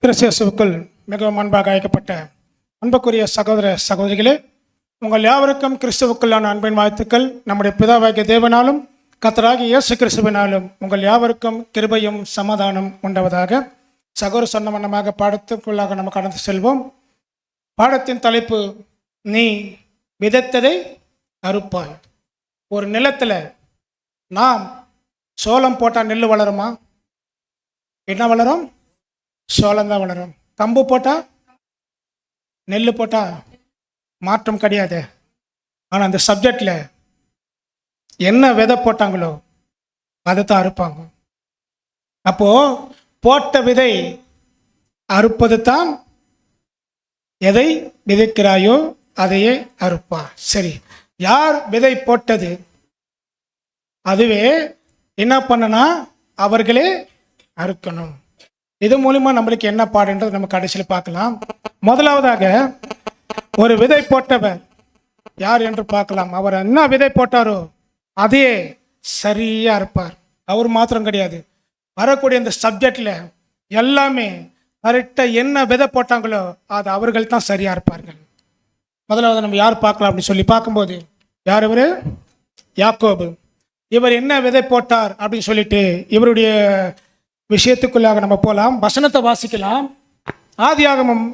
கிறிஸ்துவுக்குள் மிகவும் அன்பாக அழைக்கப்பட்ட அன்புக்குரிய சகோதர சகோதரிகளே, உங்கள் யாவருக்கும் கிறிஸ்துவுக்குள்ளான அன்பின் வாழ்த்துக்கள். நம்முடைய பிதாவாகிய தேவனாலும் கர்த்தராகிய இயேசு கிறிஸ்துவினாலும் உங்கள் யாவருக்கும் கிருபையும் சமாதானம் உண்டாவதாக. சகோதர சொன்ன வண்ணமாக பாடத்துக்குள்ளாக நம்ம கடந்து செல்வோம். பாடத்தின் தலைப்பு, நீ விதைத்ததை அறுப்பாய். ஒரு நிலத்தில் நாம் சோளம் போட்டால் நெல் வளருமா? என்ன வளரும்? சோளம் தான் வளரும். கம்பு போட்டால், நெல் போட்டால் மாற்றம் கிடையாது. ஆனால் அந்த சப்ஜெக்டில் என்ன விதை போட்டாங்களோ அதை தான் அறுப்பாங்க. அப்போது போட்ட விதை அறுப்பது தான். எதை விதைக்கிறாயோ அதையே அறுப்பா. சரி, யார் விதை போட்டது அதுவே என்ன பண்ணனா அவர்களே அறுக்கணும். இது மூலிமா நம்மளுக்கு என்ன பாடுன்றது நம்ம கடைசியில் பார்க்கலாம். முதலாவதாக ஒரு விதை போட்டவர் யார் என்று பார்க்கலாம். அவர் என்ன விதை போட்டாரோ அதையே சரியா இருப்பார். அவர் மாத்திரம் கிடையாது, வரக்கூடிய இந்த சப்ஜெக்டில் எல்லாமே கரெக்டாக என்ன விதை போட்டாங்களோ அது அவர்கள் தான் சரியா இருப்பார்கள். முதலாவது நம்ம யார் பார்க்கலாம் அப்படின்னு சொல்லி பார்க்கும்போது, யார் இவர்? யாக்கோபு. இவர் என்ன விதை போட்டார் அப்படின்னு சொல்லிட்டு இவருடைய விஷயத்துக்குள்ளாக நம்ம போகலாம். வசனத்தை வாசிக்கலாம். ஆதியாகமம்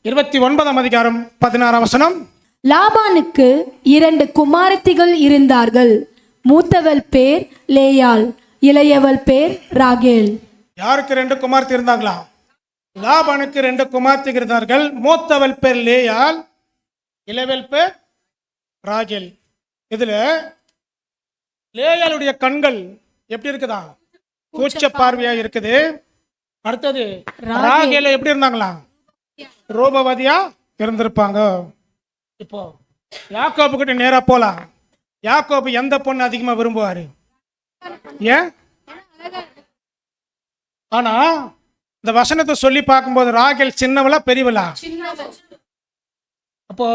29ஆம் அதிகாரம் 16ஆம் வசனம். லாபானுக்கு 2 குமாரத்திகள் இருந்தார்கள். மூத்தவள் பேர் லேயாள், இளையவள் பேர் ராகேல். யாருக்கு 2 குமார்த்தி இருந்தாங்களா? லாபானுக்கு 2 குமார்த்தி இருந்தார்கள். மூத்தவள் பேர் லேயாள், இளையவள் பேர் ராகேல். இதுல லேயாளுடைய கண்கள் எப்படி இருக்குதா? கூச்ச பார்வையா இருக்குது. அடுத்தது ராகேல எப்படி இருந்தாங்களா? ரூபவதியா இருந்திருப்பாங்க. இப்போ யாக்கோபு கிட்ட நேரா போலாம். யாக்கோபு எந்த பொண்ணு அதிகமா விரும்புவாரு? ஏன்? ஆனா இந்த வசனத்தை சொல்லி பார்க்கும்போது ராகேல் சின்னவளா பெரியவளா? அப்போ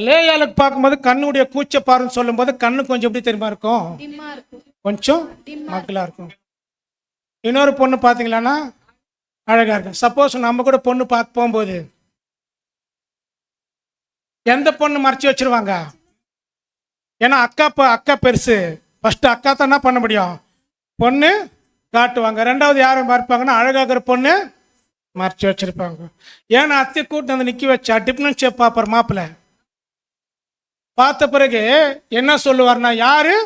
லேயாளுக்கு பார்க்கும்போது கண்ணுடைய கூச்ச பார்வைன்னு சொல்லும் போது கண்ணு கொஞ்சம் எப்படி தெரியுமா இருக்கும்? கொஞ்சம் மக்களா இருக்கும். இன்னொரு பொண்ணு பார்த்தீங்களான்னா அழகா இருக்கும். சப்போஸ் நம்ம கூட பொண்ணு பார்க்க போகும்போது எந்த பொண்ணு மறைச்சி வச்சிருவாங்க? ஏன்னா அக்கா பெருசு. ஃபர்ஸ்ட் அக்கா தான் என்ன பண்ண முடியும்? பொண்ணு காட்டுவாங்க. ரெண்டாவது யாரும் மறைப்பாங்கன்னா அழகாகிற பொண்ணு மறைச்சி வச்சிருப்பாங்க. ஏன்னா அத்தை கூட்டு வந்து நிற்க வச்சா டிஃபரன்ஸ் ஷேப் பார்ப்பார் மாப்பிள்ள. பார்த்த பிறகு என்ன சொல்லுவார்னா, யாரு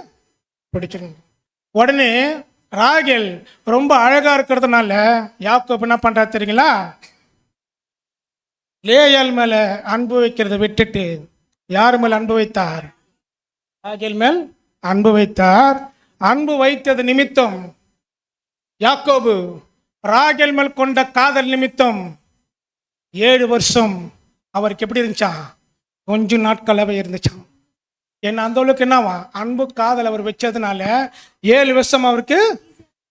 பிடிச்சிருங்க. உடனே ராகேல் ரொம்ப அழகா இருக்கிறதுனால யாக்கோபு என்ன பண்றாரு தெரியுங்களா? லேயாள் மேல அன்பு வைக்கிறத விட்டுட்டு யார் மேல் அன்பு வைத்தார்? ராகேல் மேல் அன்பு வைத்தார். அன்பு வைத்தது நிமித்தம் யாக்கோபு ராகேல் மேல் கொண்ட காதல் நிமித்தம் 7 வருஷம் அவருக்கு எப்படி இருந்துச்சான்? கொஞ்சம் நாட்களாகவே இருந்துச்சான். ஏன்னா அந்த அளவுக்கு என்னவா அன்பு காதல் அவர் வச்சதுனால 7 வருஷம் அவருக்கு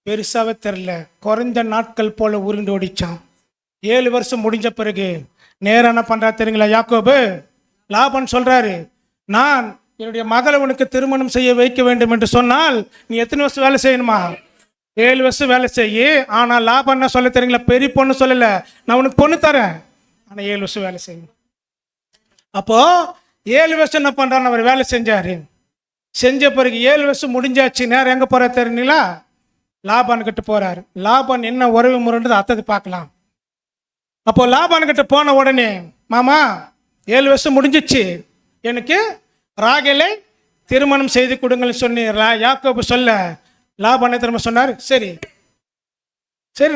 பெருசாவே தெரியல. குறைந்த நாட்கள் போல உருண்டு ஓடிச்சான். 7 வருஷம் முடிஞ்ச பிறகு நேரம் என்ன பண்றா தெரியுங்களா? யாக்கோபு லாபான் சொல்றாரு, நான் என்னுடைய மகளை உனக்கு திருமணம் செய்ய வைக்க வேண்டும் என்று சொன்னால் நீ எத்தனை வருஷம் வேலை செய்யணுமா? 7 வருஷம் வேலை செய்ய. ஆனால் லாபான் என்ன சொல்ல தெரியுங்களா? பெரிய பொண்ணு சொல்லல, நான் உனக்கு பொண்ணு தரேன், ஆனால் 7 வருஷம் வேலை செய்யணும். அப்போ 7 வருஷம் என்ன பண்றான்னு அவர் வேலை செஞ்சாரு. செஞ்ச பிறகு 7 வருஷம் முடிஞ்சாச்சு. நேரம் எங்க போற தெரியுங்களா? லாபான் கிட்ட போறாரு. லாபான் என்ன உறவு முறைன்றது அத்தது பார்க்கலாம். அப்போ லாபான் கிட்ட போன உடனே, மாமா 7 வருஷம் முடிஞ்சிச்சு, எனக்கு ராகேலை திருமணம் செய்து கொடுங்கன்னு சொன்னி யாக்கோபு சொல்ல லாபானை திரும்ப சொன்னார், சரி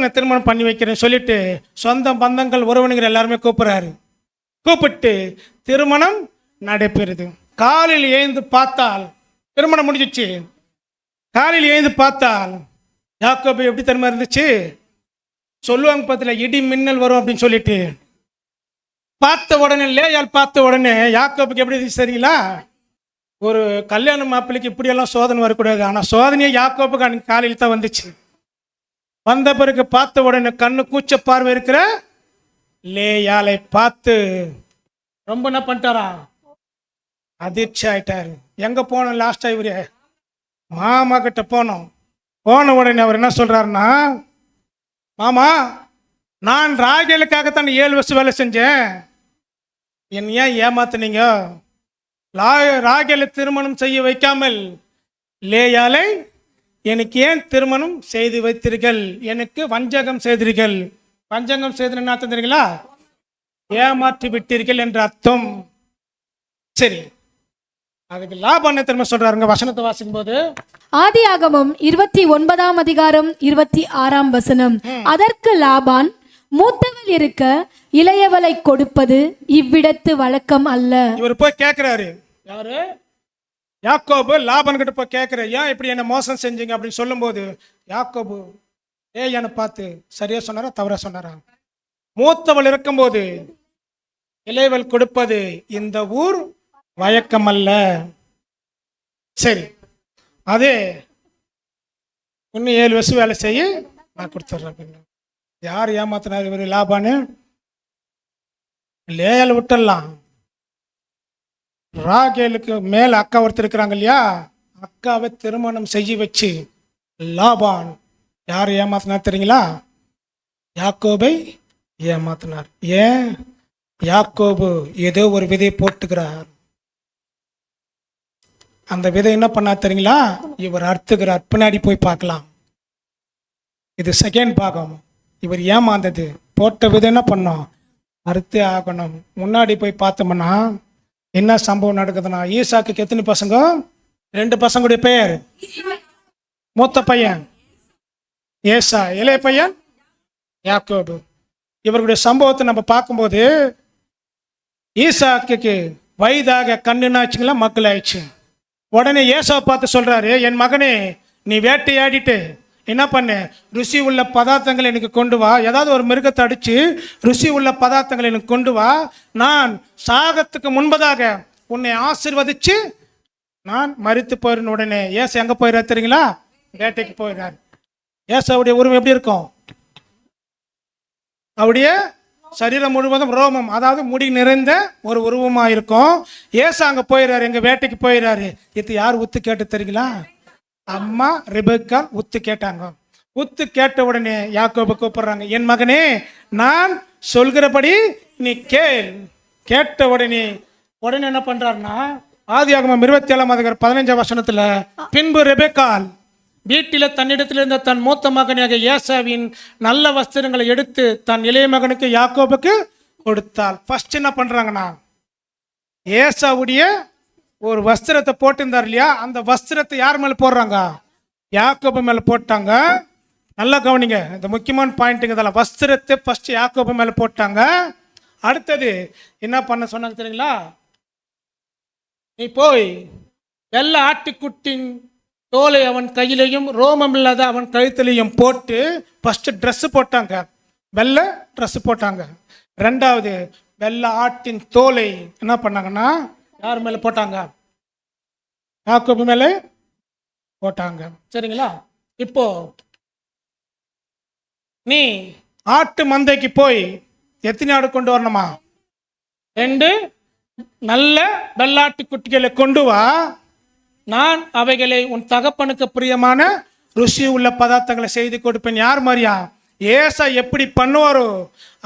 நான் திருமணம் பண்ணி வைக்கிறேன்னு சொல்லிட்டு சொந்த பந்தங்கள் உறவினர்கள் எல்லாருமே கூப்பிடுறாரு. கூப்பிட்டு திருமணம் நடைபெறுது. காலையில் எழுந்து பார்த்தால் திருமணம் முடிஞ்சிச்சு. காலையில் எழுந்து பார்த்தால் யாக்கோபு எப்படி தெரியுமா இருந்துச்சு? சொல்லுவாங்க பத்தில இடி மின்னல் வரும் அப்படின்னு சொல்லிட்டு பார்த்த உடனே, லேயாள் பார்த்த உடனே யாக்கோபுக்கு எப்படி இருந்துச்சு சரிங்களா? ஒரு கல்யாண மாப்பிள்ளைக்கு இப்படியெல்லாம் சோதனை வரக்கூடாது. ஆனால் சோதனையே யாக்கோபுக்கு அன்னைக்கு காலையில் தான் வந்துச்சு. வந்த பிறகு பார்த்த உடனே கண்ணு கூச்ச பார்வை இருக்கிற லேயாளை பார்த்து ரொம்ப என்ன பண்ணிட்டாரா? அதிர்ச்சி ஆயிட்டாரு. எங்க போனோம் லாஸ்டா? இவரு மாமா கிட்ட போனோம். போன உடனே அவர் என்ன சொல்றாருன்னா, மாமா நான் ராகேலுக்காகத்தான் 7 வருஷம் வேலை செஞ்சேன், என் ஏன் ஏமாத்துனீங்க? ராகேலை திருமணம் செய்ய வைக்காமல் லேயாலை எனக்கு ஏன் திருமணம் செய்து வைத்தீர்கள்? எனக்கு வஞ்சகம் செய்தீர்கள். வஞ்சகம் செய்து என்ன அர்த்தம் தெரியுங்களா? ஏமாற்றி விட்டீர்கள் என்ற அர்த்தம். சரி, அதுக்கு லாபான் என்ன திரும்ப சொல்றாருங்க வசனத்தை வாசிக்கும் போது? ஆதியாகமம் 29ஆம் அதிகாரம் 26ஆம் வசனம். அதற்கு லாபான், மூத்தவள் இருக்க இளையவளை கொடுப்பது இவ்விடத்து வழக்கம் அல்ல. இவர் போய் கேட்கிறாரு, யாரு? யாக்கோபு லாபான் கிட்ட போய் கேட்கிறாரு, ஏன் இப்படி என்ன மோசம் செஞ்சீங்க அப்படின்னு சொல்லும்போது யாக்கோபு என்னை பார்த்து சரியா சொன்னாரா தவறா சொன்னாரா? மூத்தவள் இருக்கும்போது இளையவள் கொடுப்பது இந்த ஊர் வழக்கம் அல்ல. சரி, அதே இன்னும் 7 வருஷம் வேலை செய்ய நான் கொடுத்துட்றேன். யார் ஏமாத்தினார் இவர் லாபானு? லேயால் விட்டுடலாம். ராகேலுக்கு மேல அக்கா ஒருத்தர் இருக்கிறாங்க இல்லையா, அக்காவை திருமணம் செய்ய வச்சு லாபான் யார் ஏமாத்தினார் தெரியுங்களா? யாக்கோபை ஏமாத்தினார். ஏன்? யாக்கோபு ஏதோ ஒரு விதையை போட்டுக்கிறார். அந்த விதை என்ன பண்ணா தெரியுங்களா? இவர் அறுத்துக்கிறார். பின்னாடி போய் பார்க்கலாம். இது செகண்ட் பாகம். இவர் ஏமாந்தது. போட்ட விதை என்ன பண்ணோம்? அறுத்தே ஆகணும். முன்னாடி போய் பார்த்தோம்னா என்ன சம்பவம் நடக்குதுன்னா, ஈசாக்கு எத்தனை பசங்க? 2 பசங்களுடைய பெயர். மூத்த பையன் ஏசா, இளைய பையன் யாக்கோபு. இவர்களுடைய சம்பவத்தை நம்ம பார்க்கும்போது ஈசாக்கு வயதாக கண்ணுனாச்சுங்களா மக்கள் ஆயிடுச்சு. உடனே ஏசாவை பார்த்து சொல்றாரு, என் மகனே நீ வேட்டையாடிட்டு என்ன பண்ணு, ருசி உள்ள பதார்த்தங்கள் எனக்கு கொண்டு வா. ஏதாவது ஒரு மிருகத்தை அடிச்சு ருசி உள்ள பதார்த்தங்கள் எனக்கு கொண்டு வா. நான் சாகத்துக்கு முன்பதாக உன்னை ஆசீர்வதிச்சு நான் மரித்து போயிடுன்னு. உடனே ஏசா எங்க போயிடுறாரு தெரியுங்களா? வேட்டைக்கு போயிடுறாரு. ஏசாவுடைய உருவம் எப்படி இருக்கும்? அவருடைய சரீரம் முழுவதும் ரோமம், அதாவது முடி நிறைந்த ஒரு உருவமா இருக்கும். ஏசா அங்க போயிடுறாரு, எங்க வேட்டைக்கு போயிடுறாரு. இது யார் உத்து கேட்டு தெரியுங்களா? அம்மா ரெபெக்கா உத்து கேட்டாங்க. உத்து கேட்ட உடனே யாக்கோபு கூப்பிடுறாங்க, என் மகனே நான் சொல்கிறபடி நீ கேள். கேட்ட உடனே என்ன பண்றாருன்னா, ஆதியாகமம் 27ஆம் அதிகாரம் 15ஆம் வசனத்துல, பின்பு ரெபெக்காள் வீட்டில தன்னிடத்தில் இருந்த தன் மூத்த மகனாக ஏசாவின் நல்ல வஸ்திரங்களை எடுத்து தன் இளைய மகனுக்கு யாக்கோபுக்கு கொடுத்தாள். ஃபர்ஸ்ட் என்ன பண்றாங்கன்னா, ஏசாவுடைய ஒரு வஸ்திரத்தை போட்டிருந்தார் இல்லையா, அந்த வஸ்திரத்தை யார் மேல போடுறாங்க? யாக்கோபு மேல போட்டாங்க. நல்லா கவனிங்க, இந்த முக்கியமான பாயிண்ட்டுங்க. இதெல்லாம் வஸ்திரத்தை ஃபர்ஸ்ட் யாக்கோபு மேல போட்டாங்க. அடுத்தது என்ன பண்ண சொன்னாங்க தெரியுங்களா? நீ போய் வெள்ளை ஆட்டுக்குட்டின் தோலை அவன் கையிலையும் ரோமம் இல்லாத அவன் கழுத்திலையும் போட்டு ஃபர்ஸ்ட் ட்ரெஸ் போட்டாங்க, வெள்ளை ட்ரெஸ் போட்டாங்க. ரெண்டாவது வெள்ளை ஆட்டின் தோலை என்ன பண்ணாங்கன்னா யார் மேல போட்டாங்க? யாக்கோபு மேல போட்டாங்க. சரிங்களா? இப்போ நீ ஆட்டு மந்தைக்கு போய் எத்தனை ஆடு கொண்டு வரணுமா? 2 நல்ல வெள்ளாட்டு குட்டிகளை கொண்டு வா. நான் அவைகளை உன் தகப்பனுக்கு பிரியமான ருசி உள்ள பதார்த்தங்களை செய்து கொடுப்பேன். யார் மாதிரியா? ஏசா எப்படி பண்ணுவாரோ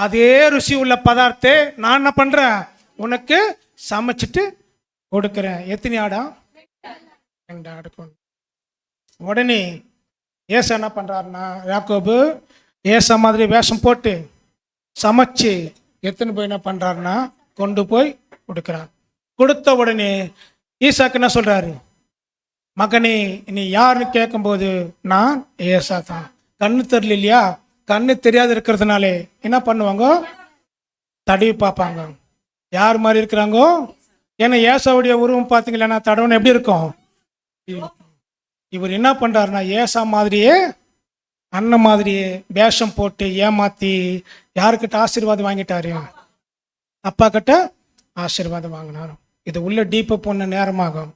அதே ருசி உள்ள பதார்த்தத்தை நான் என்ன பண்றேன், உனக்கு சமைச்சிட்டு கொடுக்கிறேன். எத்தனை ஆடா? 2 ஆடு கொண்டு. உடனே ஏசா என்ன பண்றாருன்னா, யாக்கோபு ஏசா மாதிரி வேஷம் போட்டு சமைச்சு எத்தனை போய் என்ன பண்றாருன்னா கொண்டு போய் கொடுக்கிறார். கொடுத்த உடனே ஈசாக்கு என்ன சொல்றாரு, மகனே நீ யாருன்னு கேட்கும்போது நான் ஏசா தான். கண்ணு தெரியல இல்லையா, கண்ணு தெரியாது இருக்கிறதுனாலே என்ன பண்ணுவாங்க, தடவி பார்ப்பாங்க யார் மாதிரி இருக்கிறாங்கோ. ஏன்னா ஏசாவுடைய உருவம் பார்த்தீங்களா, தடவனை எப்படி இருக்கும். இவர் என்ன பண்றாருன்னா ஏசா மாதிரியே அண்ணன் மாதிரியே வேஷம் போட்டு ஏமாத்தி யாருக்கிட்ட ஆசீர்வாதம் வாங்கிட்டாரு, அப்பா கிட்ட ஆசீர்வாதம் வாங்கினாரு. இது உள்ள டீப்ப போன நேரமாகும்.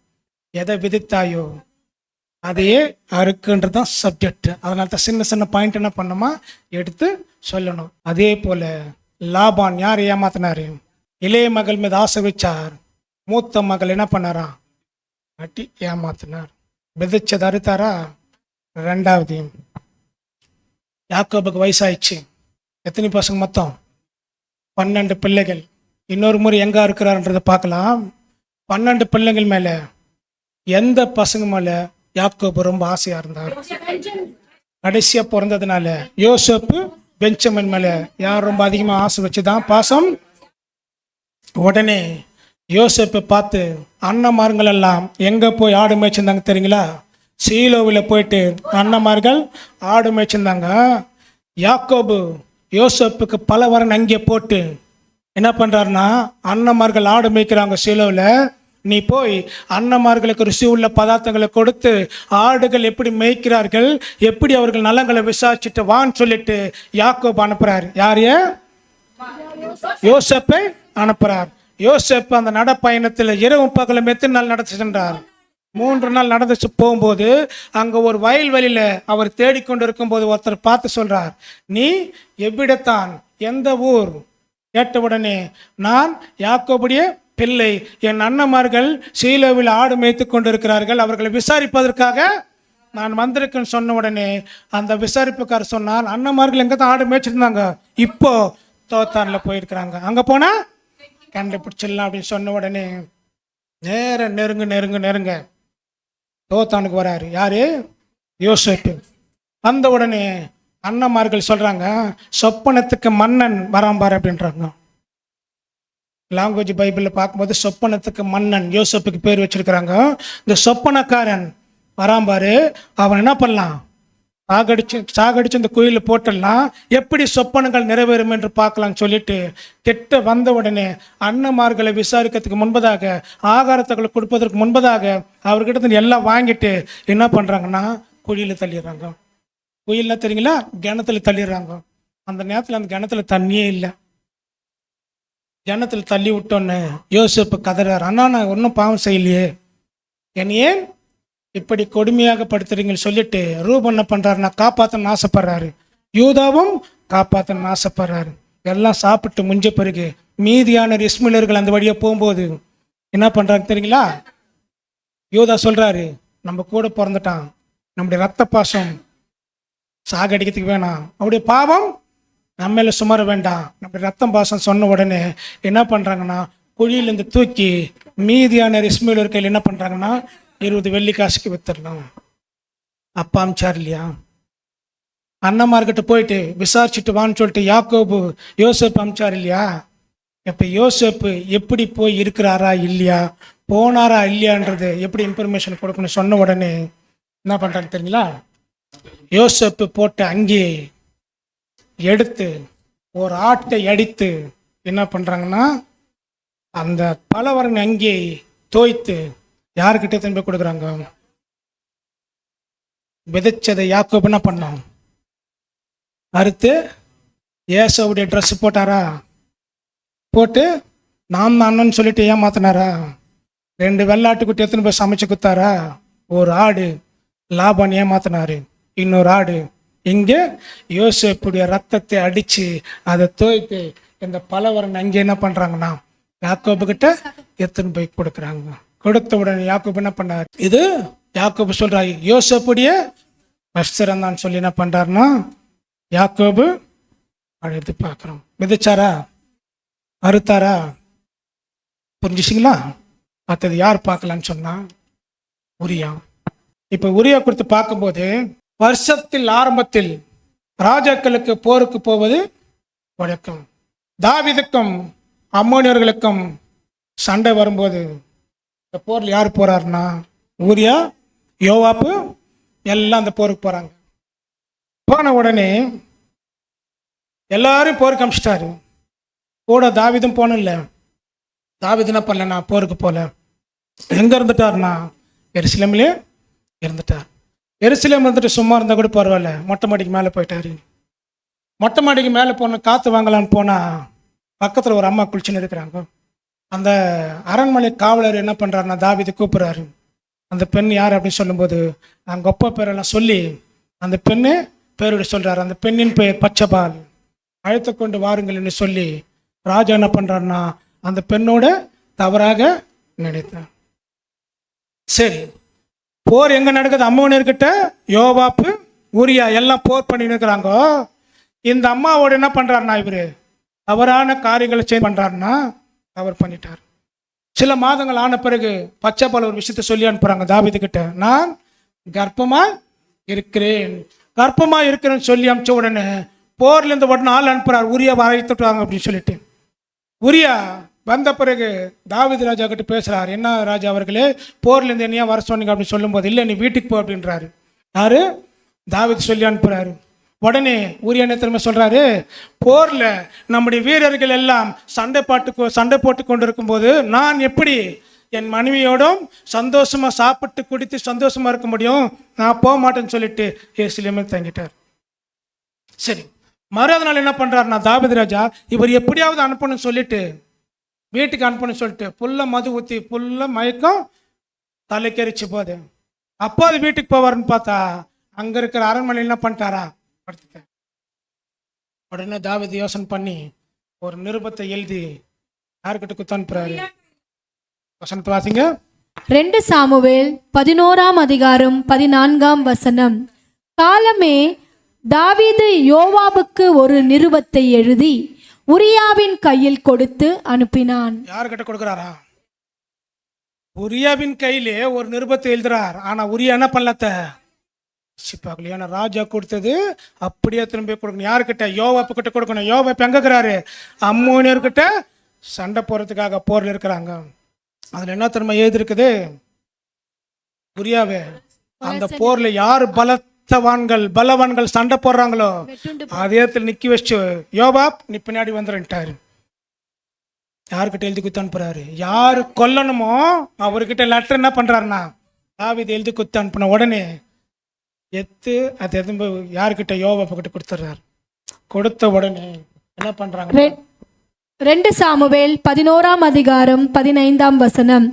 எதை விதித்தாயோ அதையே அறுக்குன்றதுதான் சப்ஜெக்ட். அதனால தான் சின்ன சின்ன பாயிண்ட் என்ன பண்ணணுமா எடுத்து சொல்லணும். அதே போல லாபான் யார் ஏமாத்தினாரு? இளைய மகள் மீது ஆசை வச்சார். மூத்த மகள் என்ன பண்ணாரா? அட்டி ஏமாத்தினார். விதைச்சது அறுத்தாரா? ரெண்டாவது யாக்கோபுக்கு வயசாயிடுச்சு. எத்தனை பசங்க மொத்தம்? 12 பிள்ளைகள். இன்னொரு முறை எங்கே இருக்கிறாருன்றதை பார்க்கலாம். 12 பிள்ளைகள் மேலே எந்த பசங்க மேலே யாக்கோபு ரொம்ப ஆசையாக இருந்தார்? கடைசியாக பிறந்ததுனால யோசேப்பு பெஞ்சமின் மேலே யார் ரொம்ப அதிகமாக ஆசை வச்சுதான் பாசம். உடனே யோசேப்பை பார்த்து அண்ணன்மார்கள் எல்லாம் எங்கே போய் ஆடு மேய்ச்சிருந்தாங்க தெரியுங்களா? சீலோவில் போயிட்டு அண்ணன்மார்கள் ஆடு மேய்ச்சிருந்தாங்க. யாக்கோபு யோசேப்புக்கு பல வரன் அங்கே போட்டு என்ன பண்ணுறாருன்னா, அண்ணன்மார்கள் ஆடு மேய்க்கிறாங்க சீலோவில், நீ போய் அண்ணன்மார்களுக்கு ருசி உள்ள பதார்த்தங்களை கொடுத்து ஆடுகள் எப்படி மேய்க்கிறார்கள், எப்படி அவர்கள் நலங்களை விசாரிச்சுட்டு வான்னு சொல்லிட்டு யாக்கோபு அனுப்புறாரு. யாரைய? யோசேப்பை அனுப்புறார். யோசேப்பு அந்த நடப்பயணத்தில் இரவும் பகலும் எத்தனை நாள் நடத்தி சென்றார்? 3 நாள் நடந்துச்சு. போகும்போது அங்கே ஒரு வயல்வெளியில் அவர் தேடிக்கொண்டு இருக்கும்போது ஒருத்தர் பார்த்து சொல்றார், நீ எவ்விடத்தான், எந்த ஊர்? கேட்டவுடனே, நான் யாக்கோபுடைய பிள்ளை, என் அண்ணன்மார்கள் சீலோவில் ஆடு மேய்த்து கொண்டிருக்கிறார்கள், அவர்களை விசாரிப்பதற்காக நான் வந்திருக்கேன்னு சொன்ன உடனே அந்த விசாரிப்புக்காரர் சொன்னார், அண்ணன்மார்கள் எங்கே தான் ஆடு மேய்ச்சிருந்தாங்க, இப்போ தோத்தானில் போயிருக்கிறாங்க, அங்கே போனால் கண்டுபிடிச்சிடலாம் அப்படின்னு சொன்ன உடனே நேர நெருங்க தோத்தானுக்கு வராரு. யாரு? யோசேப்பு. வந்த உடனே அண்ணன்மார்கள் சொல்றாங்க, சொப்பனத்துக்கு மன்னன் வராம்பார் அப்படின்றாங்க. லாங்குவேஜ் பைபிளில் பார்க்கும்போது சொப்பனத்துக்கு மன்னன் யோசேப்புக்கு பேர் வச்சிருக்கிறாங்க. இந்த சொப்பனக்காரன் வராம்பாரு, அவன் என்ன பண்ணலாம்? சாகடிச்சு இந்த கோயிலில் போட்டலாம், எப்படி சொப்பனங்கள் நிறைவேறும் என்று பார்க்கலாம்னு சொல்லிட்டு கிட்ட வந்த உடனே அண்ணன்மார்களை விசாரிக்கிறதுக்கு முன்பதாக, ஆகாரத்தை கொடுப்பதற்கு முன்பதாக அவர்கிட்ட எல்லாம் வாங்கிட்டு என்ன பண்ணுறாங்கன்னா குழியில் தள்ளிடுறாங்க. குயில்னா தெரியுங்களா? கிணத்துல தள்ளிடுறாங்க. அந்த நேரத்தில் அந்த கிணத்துல தண்ணியே இல்லை. கிணத்துல தள்ளி விட்டோன்னு யோசேப்பு கதறார், அண்ணா நான் ஒன்றும் பாவம் செய்யலையே, என்னை ஏன் இப்படி கொடுமையாக படுத்துறீங்கன்னு சொல்லிட்டு ரூபன் என்ன பண்றாருன்னா காப்பாற்றன்னு ஆசைப்படுறாரு. யூதாவும் காப்பாற்றன்னு ஆசைப்படுறாரு. எல்லாம் சாப்பிட்டு முடிஞ்ச பிறகு மீதியான இஸ்மவேலர்கள் அந்த வழியாக போகும்போது என்ன பண்றாரு தெரியுங்களா? யூதா சொல்றாரு, நம்ம கூட பிறந்துட்டான், நம்முடைய ரத்த பாசம் சாகடிக்கிறதுக்கு வேணாம், அவருடைய பாவம் நம்ம மேல சுமர வேண்டாம், நம்முடைய ரத்தம் பாசம் சொன்ன உடனே என்ன பண்றாங்கன்னா குழியிலேருந்து தூக்கி மீதியான இஸ்மவேலர் கையில் என்ன பண்றாங்கன்னா 20 வெள்ளி காசுக்கு வித்துடலாம். அப்பா அமிச்சார் இல்லையா? அண்ணன்மார்கிட்ட போயிட்டு விசாரிச்சுட்டு வான்னு சொல்லிட்டு யாக்கோபு யோசேப்பு அமிச்சார் இல்லையா? இப்போ யோசேப்பு எப்படி போய் இருக்கிறாரா இல்லையா, போனாரா இல்லையான்றது எப்படி இன்ஃபர்மேஷன் கொடுக்கணும் சொன்ன உடனே என்ன பண்ணுறாங்க தெரியுங்களா? யோசேப்பு போட்ட அங்கே எடுத்து ஒரு ஆட்டை அடித்து என்ன பண்ணுறாங்கன்னா அந்த பலவரன் அங்கே தோய்த்து யாருக்கிட்ட திரும்பி கொடுக்குறாங்க? விதைச்சதை யாக்கோபு என்ன பண்ணான்? அறுத்து ஏசோவுடைய ட்ரெஸ் போட்டாரா? போட்டு நாம் அண்ணன்னு சொல்லிட்டு ஏமாத்தினாரா? 2 வெள்ளாட்டுக்குட்டி எத்தனை போய் சமைச்சு கொடுத்தாரா? ஒரு ஆடு லாபான் ஏமாத்தினாரு, இன்னொரு ஆடு இங்கே யோசேப்புடைய ரத்தத்தை அடித்து அதை தோய்த்து இந்த பலவரன் அங்கே என்ன பண்ணுறாங்கன்னா யாக்கோபு கிட்ட எத்தனை போய் கொடுக்குறாங்க. கொடுத்த உடனே யாக்கோபு என்ன பண்ணார்? இது யாக்கோபு சொல்றாரு யோசேப்புடைய வஸ்திரம் தான் சொல்லி என்ன பண்றாருன்னா யாக்கோபு அழுது பார்க்குறோம். விதைச்சாரா? அறுத்தாரா? புரிஞ்சுச்சிங்களா? அடுத்தது யார் பார்க்கலான்னு சொன்னா உரியா. இப்ப உரியா குறித்து பார்க்கும்போது வருஷத்தில் ஆரம்பத்தில் ராஜாக்களுக்கு போருக்கு போவது வழக்கம். தாவீதுக்கும் அம்மோனியர்களுக்கும் சண்டை வரும்போது இந்த போரில் யார் போறாருன்னா ஊரியா, யோவாப்பு எல்லாம் அந்த போருக்கு போறாங்க. போன உடனே எல்லாரும் போருக்கு அமிச்சிட்டாரு. கூட தாவீதும் போனல. தாவீது என்ன பண்ணல, நான் போருக்கு போல. எங்க இருந்துட்டாருன்னா எருசலேமிலே இருந்துட்டார். எருசலேம் வந்துட்டு சும்மா இருந்தால் கூட பரவாயில்ல, மொட்டை மாடிக்கு மேலே போயிட்டாரு. மொட்டை மாடிக்கு மேலே போன காற்று வாங்கலான்னு போனால் பக்கத்தில் ஒரு அம்மா குளிச்சுன்னு இருக்கிறாங்க. அந்த அரண்மனை காவலர் என்ன பண்ணுறாருன்னா தாவீது கூப்பிட்றாரு. அந்த பெண் யார் அப்படின்னு சொல்லும்போது அவங்க அப்பா பேரெல்லாம் சொல்லி அந்த பெண்ணு பேரோட சொல்கிறாரு. அந்த பெண்ணின் பெயர் பச்சைபால், அழைத்து கொண்டு வாருங்கள்னு சொல்லி ராஜா என்ன பண்ணுறாருன்னா அந்த பெண்ணோட தவறாக நினைத்தார். சரி, போர் எங்கே நடக்குது? அம்மோனியர்கிட்ட யோவாப்பு, ஊரியா எல்லாம் போர் பண்ணின்னு இருக்கிறாங்க. இந்த அம்மாவோட என்ன பண்றாருன்னா இவரு தவறான காரியங்களை பண்றாருன்னா அவர் பண்ணிட்டார். சில மாதங்கள் ஆன பிறகு பச்சைப்பால் ஒரு விஷயத்தை சொல்லி அனுப்புறாங்க தாவீது கிட்ட. நான் கர்ப்பமா இருக்கிறேன், கர்ப்பமா இருக்கிறேன்னு சொல்லி அனுப்பிச்ச உடனே போர்ல இருந்து உடனே ஆள் அனுப்புறாரு, உரியா அழைத்துட்டு வாங்க அப்படின்னு சொல்லிட்டு. உரியா வந்த பிறகு தாவீது ராஜா கிட்ட பேசுறாரு, என்ன ராஜா அவர்களே போர்ல இருந்து என்னையா வர சொன்னீங்க அப்படின்னு சொல்லும் போது, இல்லை நீ வீட்டுக்கு போ அப்படின்றாரு. யாரு? தாவீது சொல்லி அனுப்புறாரு. உடனே உரிய என்ன திரும்ப சொல்றாரு, போர்ல நம்முடைய வீரர்கள் எல்லாம் சண்டை போட்டு கொண்டிருக்கும் போது நான் எப்படி என் மனைவியோடும் சந்தோஷமா சாப்பிட்டு குடித்து சந்தோஷமா இருக்க முடியும்? நான் போக மாட்டேன்னு சொல்லிட்டு எருசலேமில் தங்கிட்டார். சரி, மறுநாள் நாள் என்ன பண்றாருன்னா தாவீது ராஜா இவர் எப்படியாவது அனுப்பணும்னு சொல்லிட்டு வீட்டுக்கு அனுப்பணும்னு சொல்லிட்டு புல்ல மது ஊற்றி புல்ல மயக்கம் தலைக்கரிச்சு போகுது. அப்போது வீட்டுக்கு போவாருன்னு பார்த்தா அங்க இருக்கிற அரண்மனை என்ன பண்ணிட்டாரா, படுத்துட்டேன். உடனே தாவீது யோசனை பண்ணி ஒரு நிருபத்தை எழுதி யாருக்கிட்ட குத்து அனுப்புறாரு. வசனத்தை வாசிங்க. 2 சாமுவேல் 11:14 காலமே தாவீது யோவாபுக்கு ஒரு நிருபத்தை எழுதி உரியாவின் கையில் கொடுத்து அனுப்பினான். யாருக்கிட்ட கொடுக்குறாரா? உரியாவின் கையிலே ஒரு நிருபத்தை எழுதுறார். ஆனா உரியா என்ன பண்ணலத்த சிப்பாக்கல, ஏன்னா ராஜா கொடுத்தது அப்படியே திரும்பி கொடுக்கணும். யாருக்கிட்ட? யோவாப்பு கிட்ட கொடுக்கணும். யோவாப்பு எங்க இருக்கிறாரு? அம்மோனியர்கிட்ட சண்டை போறதுக்காக போர்ல இருக்கிறாங்க. அதுல என்ன திரும்ப ஏது இருக்குது? உரியாவே அந்த போர்ல யாரு பலவான்கள் சண்டை போடுறாங்களோ அதே இடத்துல நிக்கி வச்சு யோவாப் நீ பின்னாடி வந்துட்டாரு. யாருக்கிட்ட எழுதி குத்து அனுப்புறாரு? யாரு கொல்லணுமோ அவர்கிட்ட லெட்டர் என்ன பண்றாருன்னா தாவீது எழுதி குத்து அனுப்பின உடனே எத்து அது எதுவும் யாருக்கிட்ட? யோவாப்பு கிட்ட கொடுத்துட்றாரு. கொடுத்த உடனே என்ன பண்றாங்க? 2 சாமுவேல் 11:15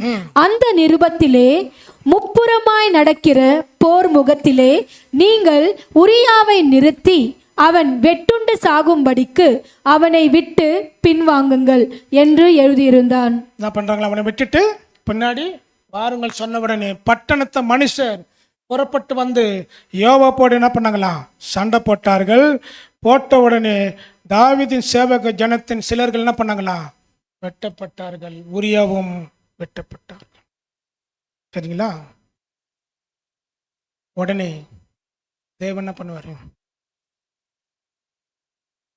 அந்த நிருபத்திலே முப்புறமாய் நடக்கிற போர் முகத்திலே நீங்கள் உரியாவை நிறுத்தி அவன் வெட்டுண்டு சாகும்படிக்கு அவனை விட்டு பின்வாங்குங்கள் என்று எழுதியிருந்தான். என்ன பண்றாங்களா? அவனை விட்டுட்டு பின்னாடி வாருங்கள் சொன்ன உடனே பட்டணத்தை மனுஷர் புறப்பட்டு வந்து யோவாப்போடு என்ன பண்ணாங்களாம்? சண்டை போட்டார்கள். போட்ட உடனே தாவீதின் சேவக ஜனத்தின் சிலர்கள் என்ன பண்ணாங்களாம்? வெட்டப்பட்டார்கள். உரியாவும் வெட்டப்பட்டார்கள். சரிங்களா? உடனே தேவன் என்ன பண்ணுவார்?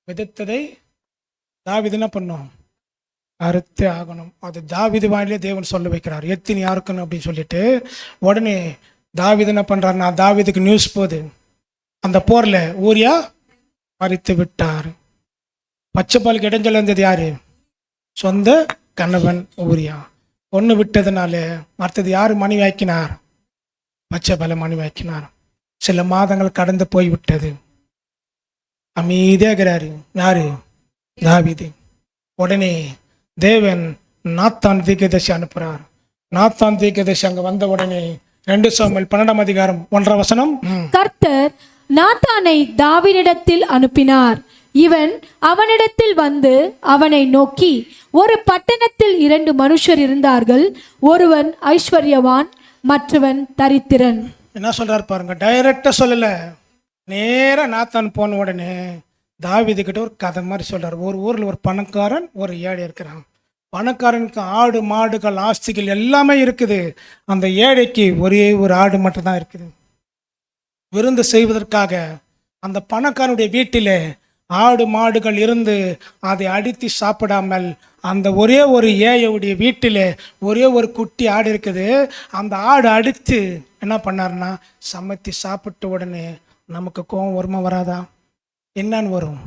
விதைத்ததை தாவீது என்ன பண்ணும்? அறுத்தே ஆகணும். அது தாவீது வாயிலே தேவன் சொல்ல வைக்கிறார், எத்தினி யாருக்கணும் அப்படின்னு சொல்லிட்டு. உடனே தாவீது என்ன பண்றாருன்னா தாவீதுக்கு நியூஸ் போகுது, அந்த போர்ல ஊரியா மரித்து விட்டார். பச்சைப்பாலுக்கு இடைஞ்சல் இருந்தது யாரு? சொந்த கணவன் ஊரியா. ஒன்று விட்டதுனால மற்றது யாரு மனைவி ஆக்கினார்? பச்சைப்பாலை மனைவி ஆக்கினார். சில மாதங்கள் கடந்து போய் விட்டது. அமைதியாகிறாரு யாரு? தாவீது. உடனே தேவன் நாத்தான் தீர்க்கதரிசி அனுப்புறார். நாத்தான் தீர்க்கதரிசி அங்க வந்த உடனே 2 சாமுவேல் 12:1 கர்த்தர் நாத்தானை தாவீதிடத்தில் அனுப்பினார். இவன் அவனிடத்தில் வந்து அவனை நோக்கி, ஒரு பட்டணத்தில் 2 மனுஷர் இருந்தார்கள், ஒருவன் ஐஸ்வர்யவான், மற்றவன் தரித்திரன். என்ன சொல்றாரு பாருங்க, டைரக்டா சொல்லல, நேரா நாத்தான் போன உடனே தாவீது கிட்ட ஒரு கதை மாதிரி சொல்றாரு. ஒரு ஊர்ல ஒரு பணக்காரன் ஒரு ஏழை இருக்கிறான். பணக்காரனுக்கு ஆடு மாடுகள் ஆஸ்திகள் எல்லாமே இருக்குது. அந்த ஏழைக்கு ஒரே ஒரு ஆடு மட்டும் தான் இருக்குது. விருந்து செய்வதற்காக அந்த பணக்காரனுடைய வீட்டிலே ஆடு மாடுகள் இருந்து அதை அடித்து சாப்பிடாமல் அந்த ஒரே ஒரு ஏழையுடைய வீட்டிலே ஒரே ஒரு குட்டி ஆடு இருக்குது. அந்த ஆடு அடித்து என்ன பண்ணாருன்னா சமைத்து சாப்பிட்ட உடனே நமக்கு கோபம் வருமா வராதா? என்னன்னு வரும்?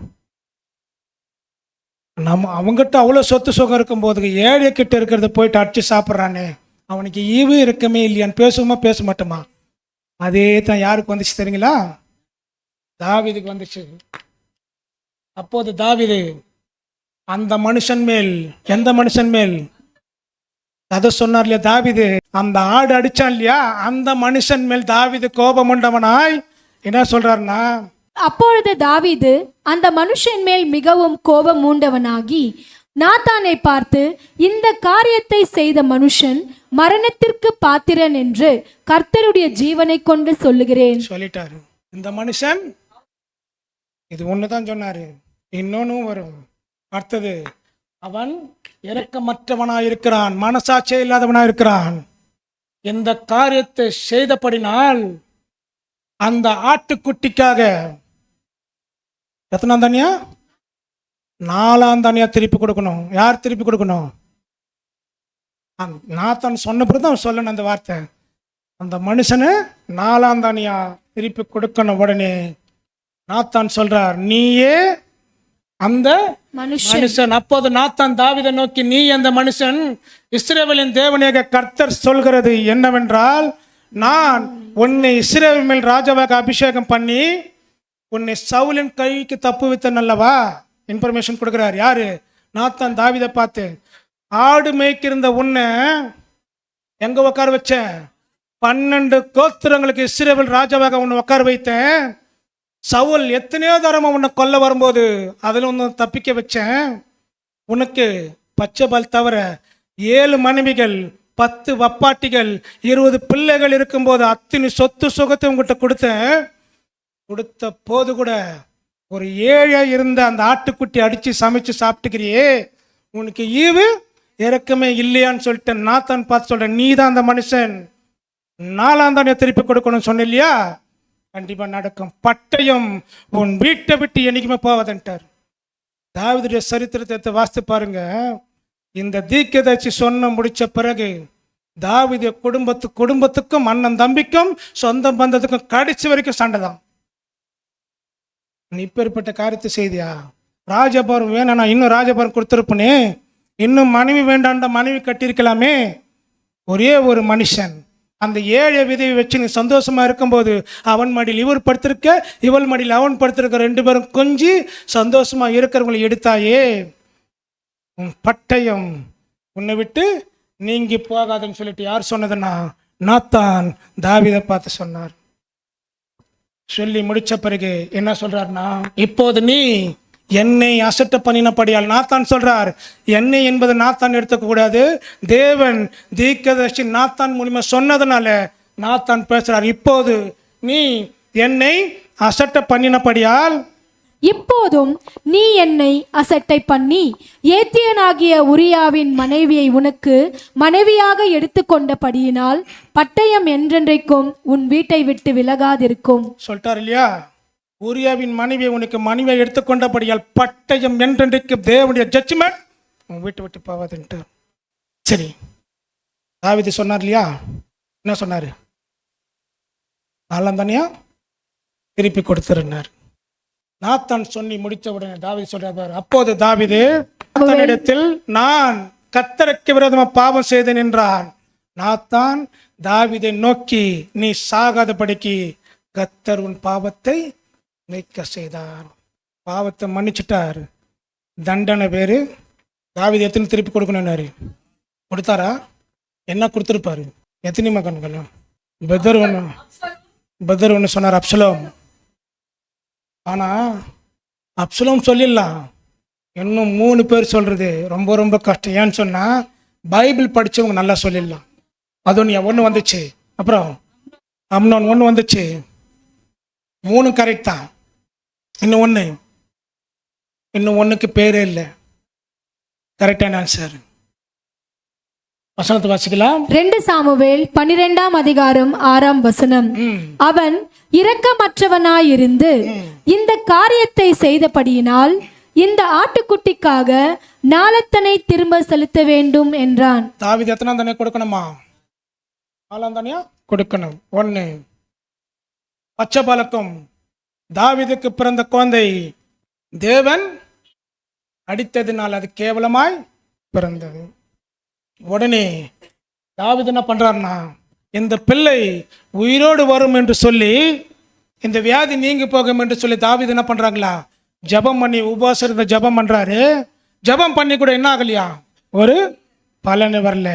நம்ம அவங்ககிட்ட அவ்வளோ சொத்து சுகம் இருக்கும்போது ஏழை கிட்ட இருக்கிறத போயிட்டு அடிச்சு சாப்பிட்றானே, அவனுக்கு ஈவு இருக்கமே இல்லையான்னு பேசுவோமா பேச மாட்டோமா? அதே தான் யாருக்கு வந்துச்சு தெரியுங்களா? தாவீதுக்கு வந்துச்சு. அப்போது தாவீது அந்த மனுஷன் மேல், எந்த மனுஷன் மேல் அதை சொன்னார் இல்லையா தாவீது, அந்த ஆடு அடிச்சான் இல்லையா அந்த மனுஷன் மேல் தாவீது கோபம் உண்டவனாய் என்ன சொல்றாருன்னா, அப்பொழுது தாவீது அந்த மனுஷன் மேல் மிகவும் கோபம் மூண்டவனாகி நாத்தானை பார்த்து, இந்த காரியத்தை செய்த மனுஷன் மரணத்திற்கு பாத்திரன் என்று கர்த்தருடைய ஜீவனை கொண்டு சொல்லுகிறேன் சொல்லிட்டாரு. இந்த மனுஷன் இது ஒன்று தான் சொன்னார், இன்னொன்னும் வரும். அடுத்தது, அவன் இரக்கமற்றவனாயிருக்கிறான், மனசாட்சியே இல்லாதவனாயிருக்கிறான். இந்த காரியத்தை செய்தபடினால் அந்த ஆட்டுக்குட்டிக்காக எத்தனாம் தனியா? 4ஆம் தனியா திருப்பி கொடுக்கணும். யார் திருப்பி கொடுக்கணும்? நாத்தான் சொன்ன பிறகு தான் சொல்லணும் அந்த வார்த்தை. அந்த மனுஷனு 4ஆம் தனியா திருப்பி கொடுக்கணும். உடனே நாத்தான் சொல்றார், நீயே அந்த மனுஷன். அப்போது நாத்தான் தாவீதை நோக்கி, நீ அந்த மனுஷன், இஸ்ரவேலின் தேவனாகிய கர்த்தர் சொல்கிறது என்னவென்றால், நான் உன்னை இஸ்ரவேல் மேல் ராஜாவாக அபிஷேகம் பண்ணி உன்னை சவுலின் கைக்கு தப்புவித்தேன் அல்லவா? இன்ஃபர்மேஷன் கொடுக்கிறார். யாரு? நாத்தான் தாவீதை பார்த்து. ஆடு மேய்க்கிருந்த உன்னை எங்க உட்கார வச்சேன்? 12 கோத்திரங்களுக்கு இஸ்ரவேல் ராஜாவாக உன்னை உட்கார வைத்தேன். சவுல் எத்தனையோ தரமா உன்னை கொல்ல வரும்போது அதில் ஒன்று தப்பிக்க வச்சேன். உனக்கு பச்சை பால் தவிர 7 மனைவிகள், 10 வப்பாட்டிகள், 20 பிள்ளைகள் இருக்கும்போது அத்தனை சொத்து சுகத்தை உங்ககிட்ட கொடுத்தேன். கொடுத்த போது கூட ஒரு ஏழை இருந்த அந்த ஆட்டுக்குட்டி அடித்து சமைச்சு சாப்பிட்டுக்கிறியே, உனக்கு ஈவு இறக்கமே இல்லையான்னு சொல்லிட்டு நாத்தான் பார்த்து சொல்கிறேன், நீ தான் அந்த மனுஷன். 4ஆம் தனியா திருப்பி கொடுக்கணும்னு சொன்ன இல்லையா? கண்டிப்பாக நடக்கும். பட்டயம் உன் வீட்டை விட்டு என்னைக்குமே போவதுன்ட்டார். தாவீதுடைய சரித்திரத்தை வாசித்து பாருங்க. இந்த தீர்க்கதரிசி சொன்ன முடிச்ச பிறகு தாவீது குடும்பத்துக்கும் அண்ணன் தம்பிக்கும் சொந்த பந்தத்துக்கும் கடைசி வரைக்கும் சண்டை தான். இப்பேற்பட்ட காரியத்தை செய்தியா? ராஜபாரம் வேணா, இன்னும் ராஜபாரம் கொடுத்துருப்பனே, இன்னும் மனைவி வேண்டாண்ட மனைவி கட்டியிருக்கலாமே. ஒரே ஒரு மனுஷன், அந்த ஏழை விதையை வச்சு நீ சந்தோஷமா இருக்கும்போது அவன் மடியில் இவர் படுத்திருக்க, இவள் மடியில் அவன் படுத்திருக்க, 2 பேரும் கொஞ்சி சந்தோஷமா இருக்கிறவங்களை எடுத்தாயே, உன் பட்டயம் உன்னை விட்டு நீங்கி போகாதுன்னு சொல்லிட்டு யார் சொன்னதுன்னா நாத்தான் தாவீதை பார்த்து சொன்னார். சொல்லி முடிச்ச பிறகு என்ன சொல்றாருன்னா, இப்போது நீ என்னை அசட்ட பண்ணினபடியால், நாத்தான் சொல்றார், என்னை என்பது நாத்தான் எடுத்துக்க கூடாது, தேவன் தீர்க்கதரிசி நாத்தான் மூலியமா சொன்னதுனால நாத்தான் பேசுறார். இப்போது நீ என்னை அசட்ட பண்ணினபடியால், இப்போதும் நீ என்னை அசட்டை பண்ணி ஏத்தியனாகிய உரியாவின் மனைவியை உனக்கு மனைவியாக எடுத்துக்கொண்டபடியினால் பட்டயம் என்றென்றைக்கும் உன் வீட்டை விட்டு விலகாதிருக்கும். சொல்லிட்டார் இல்லையா? உரியாவின் மனைவியை உனக்கு மனைவியை எடுத்துக்கொண்டபடியால் பட்டயம் என்றென்றைக்கு தேவனுடைய ஜட்ஜ்மெண்ட் உன் வீட்டை விட்டு போவாதுன்ட்டு. சரி, தாவீது சொன்னார் இல்லையா? என்ன சொன்னாரு? 4ஆம் தனியா திருப்பி கொடுத்துருந்தார். நாத்தான் சொல்லி முடித்த உடனே தாவீது சொல்றார், அப்போது தாவீது நாத்தானிடத்தில், நான் கர்த்தருக்கு விரோதமா பாவம் செய்தேன் என்றான். நாத்தான் தாவீதை நோக்கி, நீ சாகாதபடிக்கு கர்த்தர் உன் பாவத்தை நீக்க செய்தார். பாவத்தை மன்னிச்சுட்டார். தண்டனை வேறு. தாவீது எத்தனை திருப்பி கொடுக்கணும்னாரு? கொடுத்தாரா? என்ன கொடுத்துருப்பாரு? எத்தனை மகன்கள்? பதர் ஒன்று சொன்னார், அப்சலோம். ஆனா அப்சலோம் சொல்லிடலாம், இன்னும் 3 பேர் சொல்றது ரொம்ப ரொம்ப கஷ்டம். ஏன்னு சொன்னா பைபிள் படிச்சவங்க நல்லா சொல்லிடலாம். அது ஒன்று வந்துச்சு, அப்புறம் அம்னோன் 1 வந்துச்சு, 3 கரெக்ட் தான். இன்னும் ஒன்றுக்கு பேரே இல்லை. கரெக்டான ஆன்சர். வசனத்தை வாசிக்கலாம். 2 சாமுவேல் 12ஆம் அதிகாரம் 6ஆம் வசனம். அவன் இரக்கமற்றவனாயிருந்து இந்த காரியத்தை செய்தபடியினால் இந்த ஆட்டுக்குட்டிக்காக நாலத்தனை திரும்ப செலுத்த வேண்டும் என்றான். தாவீது எத்தனாம் தனியா கொடுக்கணுமா? 4ஆம் தனியா கொடுக்கணும். 1 பச்சை பழக்கம். தாவீதுக்கு பிறந்த குழந்தை தேவன் அடித்ததினால் அது கேவலமாய் பிறந்தது. உடனே தாவீது என்ன பண்றாருன்னா, இந்த பிள்ளை உயிரோடு வரும் என்று சொல்லி, இந்த வியாதி நீங்கி போகும் என்று சொல்லி தாவீது என்ன பண்றாங்களா, ஜபம் பண்ணி உபவாசத்தை ஜபம் பண்றாரு. ஜபம் பண்ணி கூட என்ன ஆகலையா, ஒரு பலனை வரல.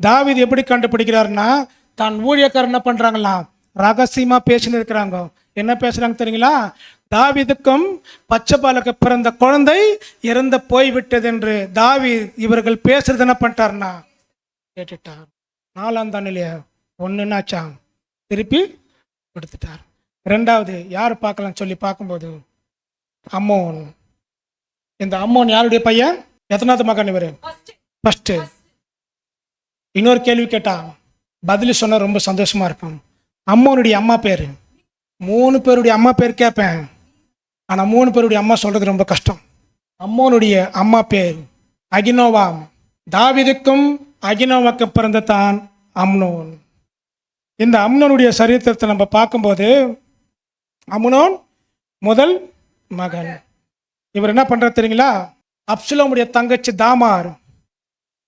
தாவீது எப்படி கண்டுபிடிக்கிறாருன்னா, தான் ஊழியக்காரர் என்ன பண்றாங்களா, ரகசியமா பேசின்னு இருக்கிறாங்க. என்ன பேசுறாங்க தெரியுங்களா? தாவீதுக்கும் பச்சை பாலுக்கு பிறந்த குழந்தை இறந்து போய்விட்டது என்று தாவீது இவர்கள் பேசுறது என்ன பண்ணிட்டார்னா கேட்டுட்டார். 4ஆம் தனிலையா 1 என்னாச்சாம், திருப்பி கொடுத்துட்டார். 2வது யார் பார்க்கலாம் சொல்லி பார்க்கும்போது அம்மோன். இந்த அம்மோன் யாருடைய பையன்? எத்தனாவது மகன் இவர்? ஃபர்ஸ்ட். இன்னொரு கேள்வி கேட்டான், பதில் சொன்னா ரொம்ப சந்தோஷமா இருக்கும். அம்மோனுடைய அம்மா பேர். 3 பேருடைய அம்மா பேர் கேட்பேன், ஆனா 3 பேருடைய அம்மா சொல்றது ரொம்ப கஷ்டம். அம்மோனுடைய அம்மா பேர் அகினோவாம். தாவீதுக்கும் அகினோவாக்கும் பிறந்த தான் அம்னோன். இந்த அம்னோனுடைய சரித்திரத்தை நம்ம பார்க்கும்போது, அம்னோன் முதல் மகன். இவர் என்ன பண்றாரு தெரியுங்களா? அப்சலோமுடைய தங்கச்சி தாமார்.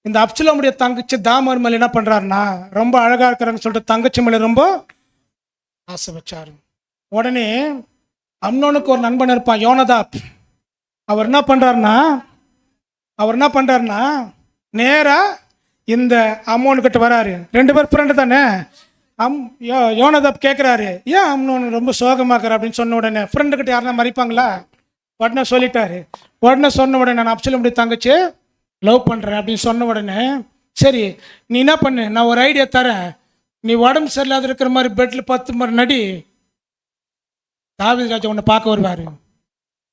இந்த அப்சலோமுடைய தங்கச்சி தாமார் மேல என்ன பண்றாருன்னா, ரொம்ப அழகா இருக்கிறான்னு சொல்லிட்டு தங்கச்சி மேல ரொம்ப ஆசை வச்சாரு. உடனே அம்னோனுக்கு ஒரு நண்பன் இருப்பான், யோனதாப். அவர் என்ன பண்றாருன்னா நேரா இந்த அம்மோனுக்கிட்ட வராரு. 2 பேர் ஃப்ரெண்டு தானே. யோனதாப் கேட்குறாரு, ஏன் அம்னோன் ரொம்ப சோகமாக்குற அப்படின்னு சொன்ன உடனே, ஃப்ரெண்டுக்கிட்ட யாருன்னா மறிப்பாங்களா? உடனே சொல்லிட்டாரு. உடனே சொன்ன உடனே, நான் அப்சலோமுடைய தங்கச்சி லவ் பண்ணுறேன் அப்படின்னு சொன்ன உடனே, சரி நீ என்ன பண்ணு, நான் ஒரு ஐடியா தரேன், நீ உடம்பு சரியில்லாத இருக்கிற மாதிரி பெட்டில் 10 முறை நடி, தாவீது ராஜா உன்னை பார்க்க வருவார்.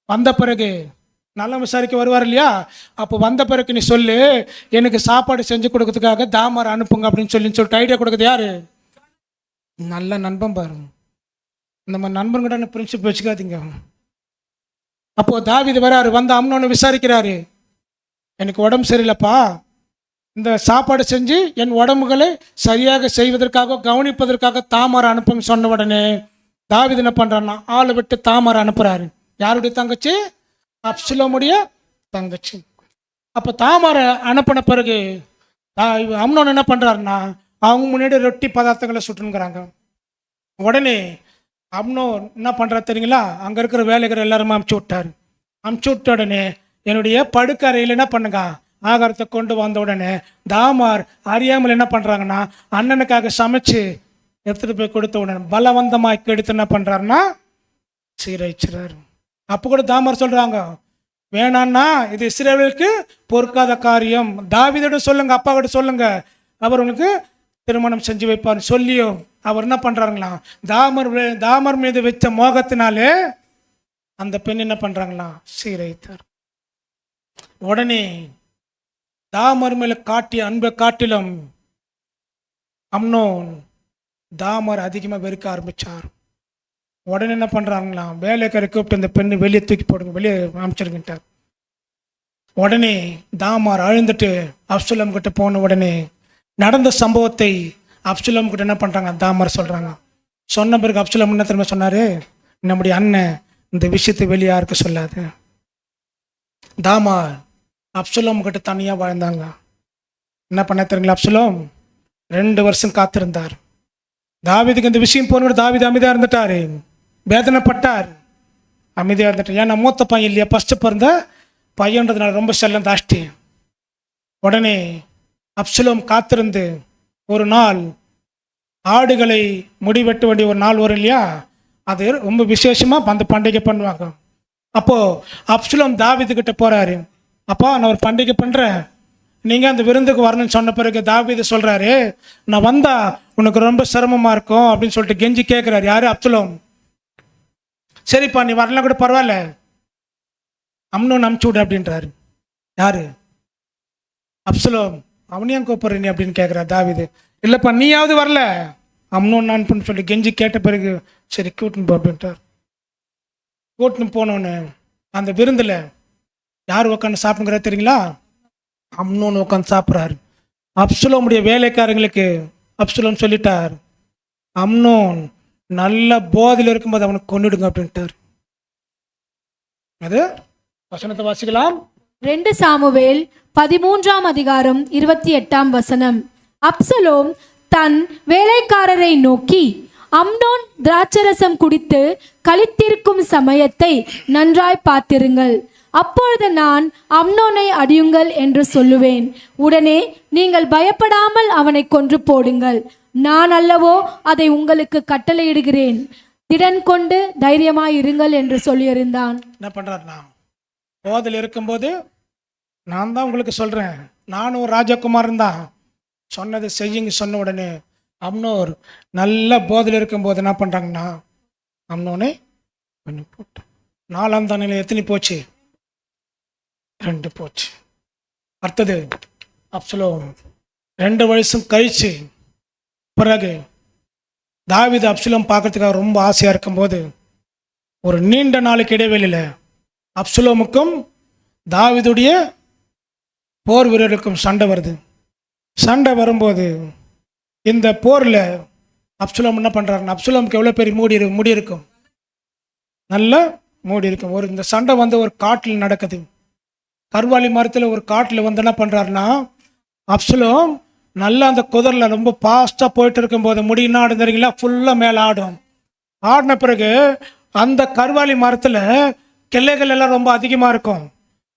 வந்த பிறகு நல்லா விசாரிக்க வருவார் இல்லையா? அப்போ வந்த பிறகு நீ சொல்லு, எனக்கு சாப்பாடு செஞ்சு கொடுக்கறதுக்காக தாமார் அனுப்புங்க அப்படின்னு சொல்லிட்டு ஐடியா கொடுக்குறது யாரு? நல்ல நண்பன் பாருங்க. இந்த மாதிரி நண்பன்கிட்ட பிரின்சிப் வச்சுக்காதீங்க. அப்போ தாவீது வராரு, வந்து அம்னோன்னு விசாரிக்கிறாரு, எனக்கு உடம்பு சரியில்லைப்பா, இந்த சாப்பாடு செஞ்சு என் உடம்புகளை சரியாக செய்வதற்காக கவனிப்பதற்காக தாமார் அனுப்புங்க சொன்ன உடனே தாவீது என்ன பண்றான்னா, ஆளை விட்டு தாமார் அனுப்புறாரு. யாருடைய தங்கச்சி? அப்சலோமுடைய தங்கச்சி. அப்போ தாமாரை அனுப்பின பிறகு அம்னோன் என்ன பண்றாருன்னா, அவங்க முன்னாடி ரொட்டி பதார்த்தங்களை சுட்டுங்கிறாங்க. உடனே அம்னோன் என்ன பண்றாரு தெரியுங்களா? அங்க இருக்கிற வேலைகளை எல்லாருமே அமுச்சு விட்ட உடனே என்னுடைய படுக்கறையில் என்ன பண்ணுங்க, ஆகாரத்தை கொண்டு வந்த உடனே தாமார் அறியாமல் என்ன பண்றாங்கன்னா, அண்ணனுக்காக சமைச்சு எடுத்துட்டு போய் கொடுத்த உடனே பலவந்தமாக்கி எடுத்து என்ன பண்றாருன்னா சீரழிச்சுறாரு. அப்போ கூட தாமார் சொல்றாங்க, வேணான்னா இது இஸ்ரவேலுக்கு பொறுக்காத காரியம், தாவீதோட சொல்லுங்க, அப்பா கிட்ட சொல்லுங்க, அவர் உனக்கு திருமணம் செஞ்சு வைப்பார் சொல்லியும் அவர் என்ன பண்றாங்களா, தாமர் மீது வச்ச மோகத்தினாலே அந்த பெண் என்ன பண்றாங்களா, சீரழித்தார். உடனே தாமர் மேல காட்டிய அன்பை காட்டிலும் அம்னோன் தாமர் அதிகமாக வெறுக்க ஆரம்பிச்சார். உடனே என்ன பண்றாங்களா, வேலைக்காரை கூப்பிட்டு இந்த பெண்ணை வெளியே தூக்கி போடுங்க, வெளியே அமைச்சிருக்கிட்டார். உடனே தாமார் அழுந்துட்டு அப்சலோம் கிட்ட போன உடனே நடந்த சம்பவத்தை அப்சலோம் கிட்ட என்ன பண்றாங்க, தாமார் சொல்றாங்க. சொன்ன பிறகு அப்சலோம் என்ன திரும்ப சொன்னாரு, நம்முடைய அண்ணன் இந்த விஷயத்தை வெளியே யாருக்கு சொல்லாது. தாமார் அப்சலோம் கிட்ட தனியா வாழ்ந்தாங்க. என்ன பண்ண தெரியுங்களா, அப்சலோம் 2 வருஷம் காத்திருந்தார். தாவீதுக்கு இந்த விஷயம் போன தாவீது அமைதியா இருந்துட்டாரு, வேதனைப்பட்டார், அமைதியா இருந்துட்டார். ஏன்னா மூத்த பையன் இல்லையா, ஃபர்ஸ்ட் பிறந்த பையன்றதுனால ரொம்ப செல்லம் தாஷ்டி. உடனே அப்சலோம் காத்திருந்து ஒரு நாள் ஆடுகளை முடிவெட்ட வேண்டிய ஒரு நாள் வரும் இல்லையா, அது ரொம்ப விசேஷமா அந்த பண்டிகை பண்ணுவாங்க. அப்போ அப்சலோம் தாவீது கிட்ட போறாரு, அப்பா நான் ஒரு பண்டிகை பண்றேன், நீங்க அந்த விருந்துக்கு வரணும்னு சொன்ன பிறகு தாவீது சொல்றாரு, நான் வந்தா உனக்கு ரொம்ப சிரமமா இருக்கும் அப்படின்னு சொல்லிட்டு கெஞ்சி கேட்கிறாரு. யாரு? அப்சலோம். சரிப்பா நீ வரலாம் கூட பரவாயில்ல, அம்னோன் அமுச்சு விடு அப்படின்றாரு. யாரு? அப்சலோம். அவனையும் கூப்பிடுற நீ அப்படின்னு கேட்கிறார் தாவீது. இல்லப்பா நீயாவது வரல, அம்னோன் நான் சொல்லி கெஞ்சி கேட்ட பிறகு சரி கூட்டுன்னு போ அப்படின்ட்டார். கூட்டுன்னு போனோன்னு அந்த விருந்துல யார் உட்காந்து சாப்பிடுங்கிறா தெரியுங்களா, அம்னோன் உட்காந்து சாப்பிட்றாரு. அப்சலோமுடைய வேலைக்காரங்களுக்கு அப்சலோம் சொல்லிட்டார், அம்னோன் நல்ல போதையில் இருக்கும்போது அவனுக்கு கொன்னுடுங்க அப்படின்ட்டார். அது வசனத்தை வாசிக்கலாம். 2 சாமுவேல் 13:28. அப்சலோம் தன் வேலைக்காரரை நோக்கி, அம்னோன் திராட்சரசம் குடித்து களித்திருக்கும் சமயத்தை நன்றாய் பார்த்திருங்கள், அப்பொழுது நான் அம்னோனை அடியுங்கள் என்று சொல்லுவேன். உடனே நீங்கள் பயப்படாமல் அவனை கொன்று போடுங்கள், நான் அல்லவோ அதை உங்களுக்கு கட்டளையிடுகிறேன், திடன் கொண்டு தைரியமாய் இருங்கள் என்று சொல்லியிருந்தான். என்ன பண்றாருனா, போதில் இருக்கும்போது நான் தான் உங்களுக்கு சொல்றேன், நானும் ராஜகுமாரன் தான், சொன்னதை செய்யுங்க சொன்ன உடனே அம்னோர் நல்ல போதில் இருக்கும்போது என்ன பண்றாங்கன்னா அம்னோனை பண்ணி போட்டு 4ஆம் தானில எத்தனை போச்சு? 2 போச்சு. அடுத்தது அப்சலோம் 2 வருஷம் கழிச்சு பிறகு தாவீது அப்சலோம் பார்க்கறதுக்காக ரொம்ப ஆசையாக இருக்கும்போது ஒரு நீண்ட நாளுக்கு இடைவெளியில் அப்சலோமுக்கும் தாவீதுடைய போர் வீரர்களுக்கும் சண்டை வருது. சண்டை வரும்போது இந்த போரில் அப்சலோம் என்ன பண்ணுறாருன்னா, அப்சலோமுக்கு எவ்வளோ பெரிய முடி இருக்கும், நல்ல மூடி இருக்கும். இந்த சண்டை ஒரு காட்டில் நடக்குது. கர்வாலி மரத்தில் ஒரு காட்டில் என்ன பண்ணுறாருன்னா, அப்சலோம் நல்லா அந்த குதிரையில் ரொம்ப ஃபாஸ்ட்டாக போயிட்டு இருக்கும்போது முடி என்ன ஆடுறீங்களா, ஃபுல்லாக மேலே ஆடும். ஆடின பிறகு அந்த கர்வாலி மரத்தில் கிளைகள் எல்லாம் ரொம்ப அதிகமாக இருக்கும்.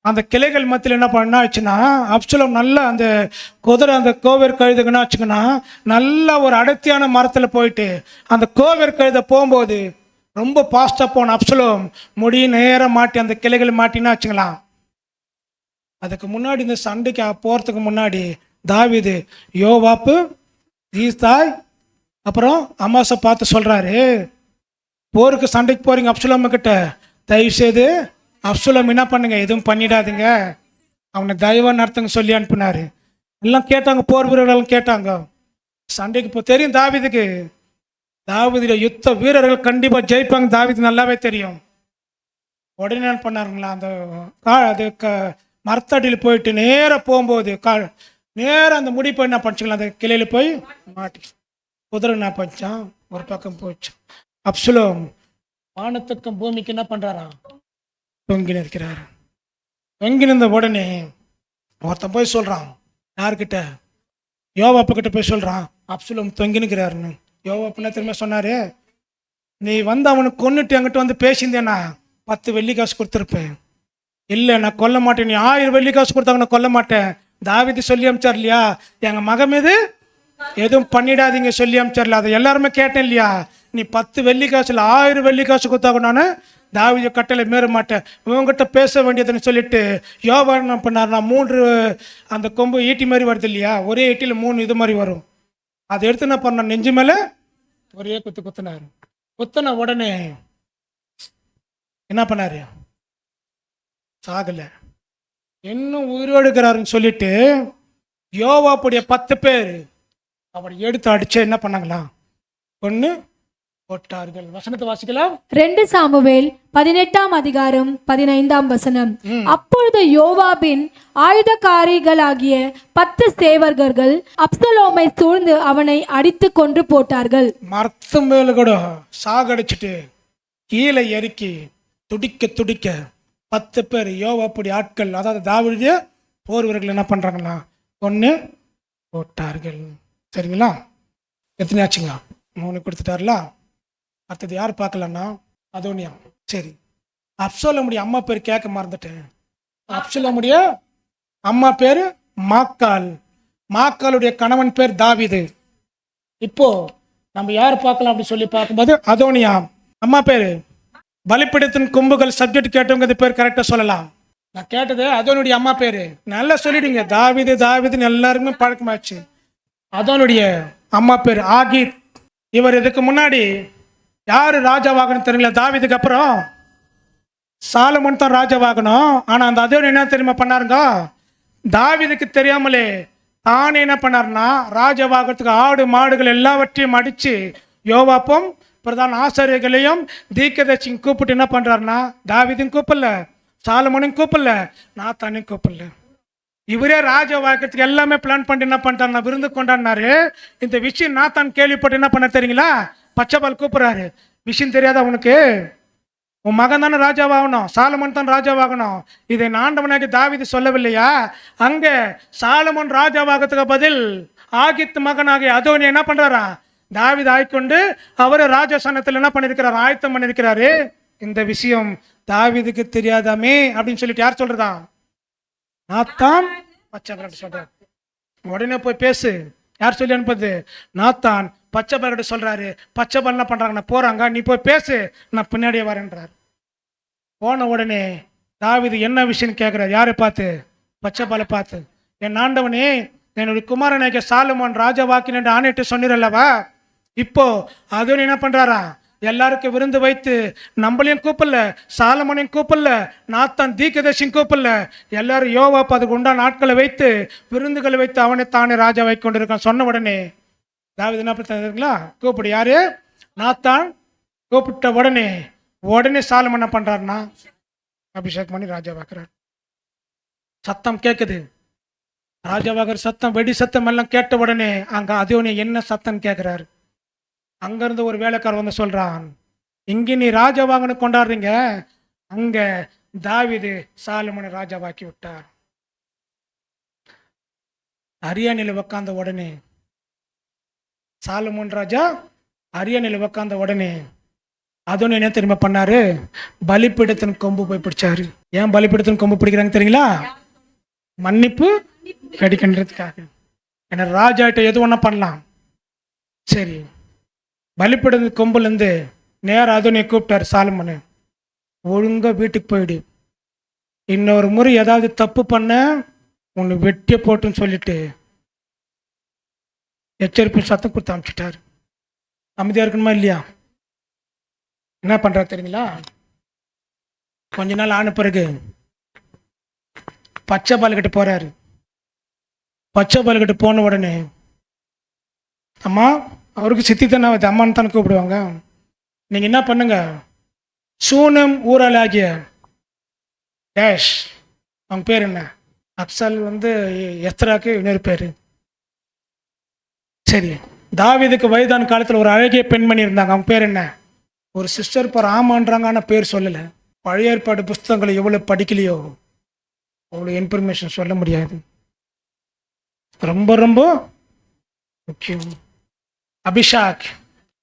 அந்த கிளைகள் மத்தியில் என்ன பண்ணாச்சுன்னா, அப்சலோம் நல்லா அந்த குதிரை அந்த கோவேர் கழுதுக்குன்னா வச்சுக்கோன்னா நல்லா ஒரு அடர்த்தியான மரத்தில் போயிட்டு அந்த கோவேர் கழுதை போகும்போது ரொம்ப ஃபாஸ்ட்டாக போன அப்சலோம் முடி நேரம் மாட்டி அந்த கிளைகளை மாட்டினா வச்சுக்கலாம். அதுக்கு முன்னாடி இந்த சண்டைக்கு போகிறதுக்கு முன்னாடி தாவீது யோவாப்பு, ஈசாய், அப்புறம் அமாசை பார்த்து சொல்கிறாரு, போருக்கு சண்டைக்கு போகிறீங்க அப்சலோம் கிட்ட, தயவுசெய்து அப்சலோம் என்ன பண்ணுங்க, எதுவும் பண்ணிடாதீங்க, அவனை தயவாக நடத்துங்க சொல்லி அனுப்பினார். எல்லாம் கேட்டாங்க, போர் வீரர்கள் கேட்டாங்க. சண்டைக்கு இப்போ தெரியும் தாவீதுக்கு, தாவீதுல யுத்த வீரர்கள் கண்டிப்பாக ஜெயிப்பாங்க, தாவீது நல்லாவே தெரியும். உடனே என்ன பண்ணாருங்களா, அந்த மரத்தடியில் போயிட்டு நேராக போகும்போது நேராக அந்த முடி போய் என்ன பண்ணிச்சுங்களா, அந்த கிளையில் போய் மாட்டி குதிரை என்ன பண்ணிச்சான், ஒரு பக்கம் போச்சு. அப்சலோம் வானத்துக்கும் பூமிக்கு என்ன பண்ணுறாராம், தொங்கி நிற்கிறார். தொங்கி நின்ற உடனே ஒருத்தன் போய் சொல்கிறான், யார்கிட்ட, யோவாப்பு கிட்ட போய் சொல்கிறான், அப்சலோம் தொங்கி நிற்கிறாருன்னு. யோவாப்புன்னா திரும்ப சொன்னார், நீ அவனுக்கு கொன்னுட்டு என்கிட்ட பேசியிருந்தேன்னா 10 வெள்ளி காசு கொடுத்துருப்பேன். இல்லை நான் கொல்ல மாட்டேன், நீ 1000 வெள்ளி காசு கொடுத்தாங்க நான் கொல்ல மாட்டேன். தாவீது சொல்லி அமிச்சார் இல்லையா, எங்கள் மகன் மீது எதுவும் பண்ணிடாதீங்க சொல்லி அமிச்சார்ல, அதை எல்லாருமே கேட்டேன் இல்லையா, நீ 10 வெள்ளி காசுல 1000 வெள்ளி காசு கொடுத்தாங்க நான் தாவீது கட்டளை மீற மாட்டேன், இவங்ககிட்ட பேச வேண்டியதுன்னு சொல்லிட்டு யோவா என்ன பண்ணார், நான் 3 அந்த கொம்பு ஈட்டி மாதிரி வருது இல்லையா, ஒரே ஈட்டியில் 3 இது மாதிரி வரும், அதை எடுத்து என்ன பண்ண நெஞ்சு மேலே ஒரே குத்துனார். குத்தின உடனே என்ன பண்ணாரு, சாகலை, இன்னும் உயிரோடு இருக்கிறாருன்னு சொல்லிட்டு யோவாப்புடைய 10 பேர் அவரை எடுத்து அடிச்சு என்ன பண்ணாங்களா, ஒன்று போட்டார்கள். வசனத்தை வாசிக்கலாம். 2 சாமுவேல் 18ஆம் அதிகாரம் 15ஆம் வசனம். அப்பொழுது யோவாபின் ஆயுதக்காரிகளாகிய 10 சேவகர்கள் அப்சலோமை சூழ்ந்து அவனை அடித்து கொன்று போட்டார்கள். மரத்து மேல கூட சாகடிச்சிட்டு கீழே இறக்கி துடிக்க 10 பேர் யோவாப்புடைய ஆட்கள், அதாவது தாவீதுடைய போர் வீரர்கள் என்ன பண்றாங்களா, ஒன்று போட்டார்கள். சரிங்களா, எத்தனை ஆச்சுங்க, 3 கொடுத்துட்டாருல. அடுத்தது யார் பார்க்கலன்னா அதோனியா. சரி, அப்சலோமுடைய அம்மா பேர் கேட்க மறந்துட்டேன். அப்சலோமுடைய அம்மா பேர் மாக்காள், மாக்காளுடைய கணவன் பேர் தாவீது. இப்போ நம்ம யார் பார்க்கலாம் அப்படின்னு சொல்லி பார்க்கும்போது அதோனியா அம்மா பேரு. பலிப்பிடத்தின் கொம்புகள் சப்ஜெக்ட் கேட்டவங்க பேர் கரெக்டாக சொல்லலாம். நான் கேட்டது அதோனுடைய அம்மா பேரு, நல்லா சொல்லிடுங்க, தாவீதுன்னு எல்லாருக்குமே பழக்கமாச்சு. அதோனுடைய அம்மா பேர் ஆகீத். இவர் இதுக்கு முன்னாடி யாரு ராஜாவாகணும் தெரியுங்களா, தாவீதுக்கு அப்புறம் சாலமோன் தான் ராஜாவாகணும். ஆனால் அந்த அதோன் என்ன தெரியுமா பண்ணாருங்க, தாவீதுக்கு தெரியாமலே தானே என்ன பண்ணாருன்னா ராஜாவாகிறதுக்கு ஆடு மாடுகள் எல்லாவற்றையும் அடிச்சு யோவாப்பும் பிரதான ஆசாரியர்களையும் தீர்க்கதரிசியும் கூப்பிட்டு என்ன பண்றாருன்னா, தாவீதையும் கூப்பிடல, சாலமோனையும் கூப்பிடல, நாத்தானையும் கூப்பிடல, இவரே ராஜாவாக்கிறதுக்கு எல்லாமே பிளான் பண்ணி என்ன பண்ணிட்டாருன்னா விருந்து கொண்டாடினாரு. இந்த விஷயம் நாத்தான் கேள்விப்பட்டு என்ன பண்ண தெரியுங்களா, பச்சைபால் கூப்பிடுறாரு, விஷயம் தெரியாதா உனக்கு, உன் மகன் தானே ராஜாவாகணும், சாலமோன் தான் ராஜாவாகணும், இதை ஆண்டவனாகி தாவீது சொல்லவில்லையா, அங்கே சாலமோன் ராஜாவாகிறதுக்கு பதில் ஆகித் மகனாகிய அதோனியா என்ன பண்றாரா, தாவீது ஆய்கொண்டு அவரை ராஜாசனத்தில் என்ன பண்ணிருக்கிறார், ஆயத்தம் பண்ணிருக்கிறாரு. இந்த விஷயம் தாவீதுக்கு தெரியாதாமே அப்படின்னு சொல்லிட்டு யார் சொல்றதா, நாத்தான் பச்சை சொல்றாரு. உடனே போய் பேசு, யார் சொல்லி அனுப்புறது, நாத்தான் பச்சை பலகிட்ட சொல்றாரு. பச்சை பல் என்ன பண்றாங்க, போறாங்க, நீ போய் பேசு, நான் பின்னாடியே வரேன்றார். போன உடனே தாவீது என்ன விஷயம் கேட்கிறார், யாரை பார்த்து, பச்சை பலை பார்த்து, என் ஆண்டவனே, என்னுடைய குமாரனாகிய சாலமோன் ராஜாவாக்கின ஆணையிட்டு சொன்னீரல்லவா, இப்போ அதுவும் என்ன பண்றாரா, எல்லாருக்கும் விருந்து வைத்து நம்மளையும் கூப்பிடல, சாலமோனையும் கூப்பிடல, நாத்தான் தீர்க்கதரிசியும் கூப்பிடல. எல்லாரும் யோவாப் அதுக்கு உண்டான நாட்களை வைத்து விருந்துகளை வைத்து அவனை தானே ராஜா வைக்க கொண்டிருக்கான். சொன்ன உடனே தாவீது என்ன பண்ணுறீங்களா, கூப்பிடு. யாரு? நாத்தான். கூப்பிட்ட உடனே சாலமோன் என்ன பண்றாருன்னா அபிஷேகம் பண்ணி ராஜா வாக்குறார். சத்தம் கேட்குது. ராஜாவாகிற சத்தம், வெடி சத்தம் எல்லாம் கேட்ட உடனே அங்க அதோனி என்ன சத்தம் கேட்கிறாரு. அங்கிருந்து ஒரு வேலைக்காரர் வந்து சொல்றான், இங்க நீ ராஜாவாகனு கொண்டாடுறீங்க, அங்க தாவீது சாலமோனை ராஜாவாக்கி விட்டார். அரியணையில் உட்கார்ந்த உடனே சாலமோன் ராஜா அரியணையில் உட்கார்ந்த உடனே அதோன்னு என்ன திரும்ப பண்ணாரு, பலிபீடத்தின் கொம்பு போய் பிடிச்சாரு. ஏன் பலிபீடத்தின் கொம்பு பிடிக்கிறாங்க தெரியுங்களா? மன்னிப்பு கிடைக்கின்றதுக்காக. ஏன்னா ராஜாட்ட எது ஒன்றா பண்ணலாம். சரி, பலிபீடத்தின் கொம்புலேருந்து நேரம் அதோனை கூப்பிட்டாரு சாலமோனு, ஒழுங்கா வீட்டுக்கு போயிடு, இன்னொரு முறை ஏதாவது தப்பு பண்ண உன்னை வெட்டிய போட்டுன்னு சொல்லிட்டு எச்சரிப்பு சத்தம் கொடுத்து அனுப்பிச்சிட்டாரு. அமைதியா இருக்கணுமா இல்லையா? என்ன பண்றாரு தெரியுங்களா? கொஞ்ச நாள் ஆன பிறகு பச்சை பால்கிட்ட போறாரு. பச்சை பால்கிட்ட போன உடனே அம்மா, அவருக்கு சித்தி தானே அம்மான்னு தானே கூப்பிடுவாங்க, நீங்க என்ன பண்ணுங்க, சூனம் ஊரால் ஆகிய டேஷ், அவங்க பேர் என்ன, அப்சல் எஸ்தராக்கு இன்னொரு பேரு. சரி, தாவீதுக்கு வயதான காலத்தில் ஒரு அழகிய பெண்மணி இருந்தாங்க, அவங்க பேர் என்ன, ஒரு சிஸ்டர் பேர் ஆமான்றாங்க, ஆனால் பேர் சொல்லலை. பழைய ஏற்பாடு புஸ்தகங்களை எவ்வளோ படிக்கலையோ அவ்வளோ இன்ஃபர்மேஷன் சொல்ல முடியாது. ரொம்ப ரொம்ப முக்கியம். அபிஷாக்,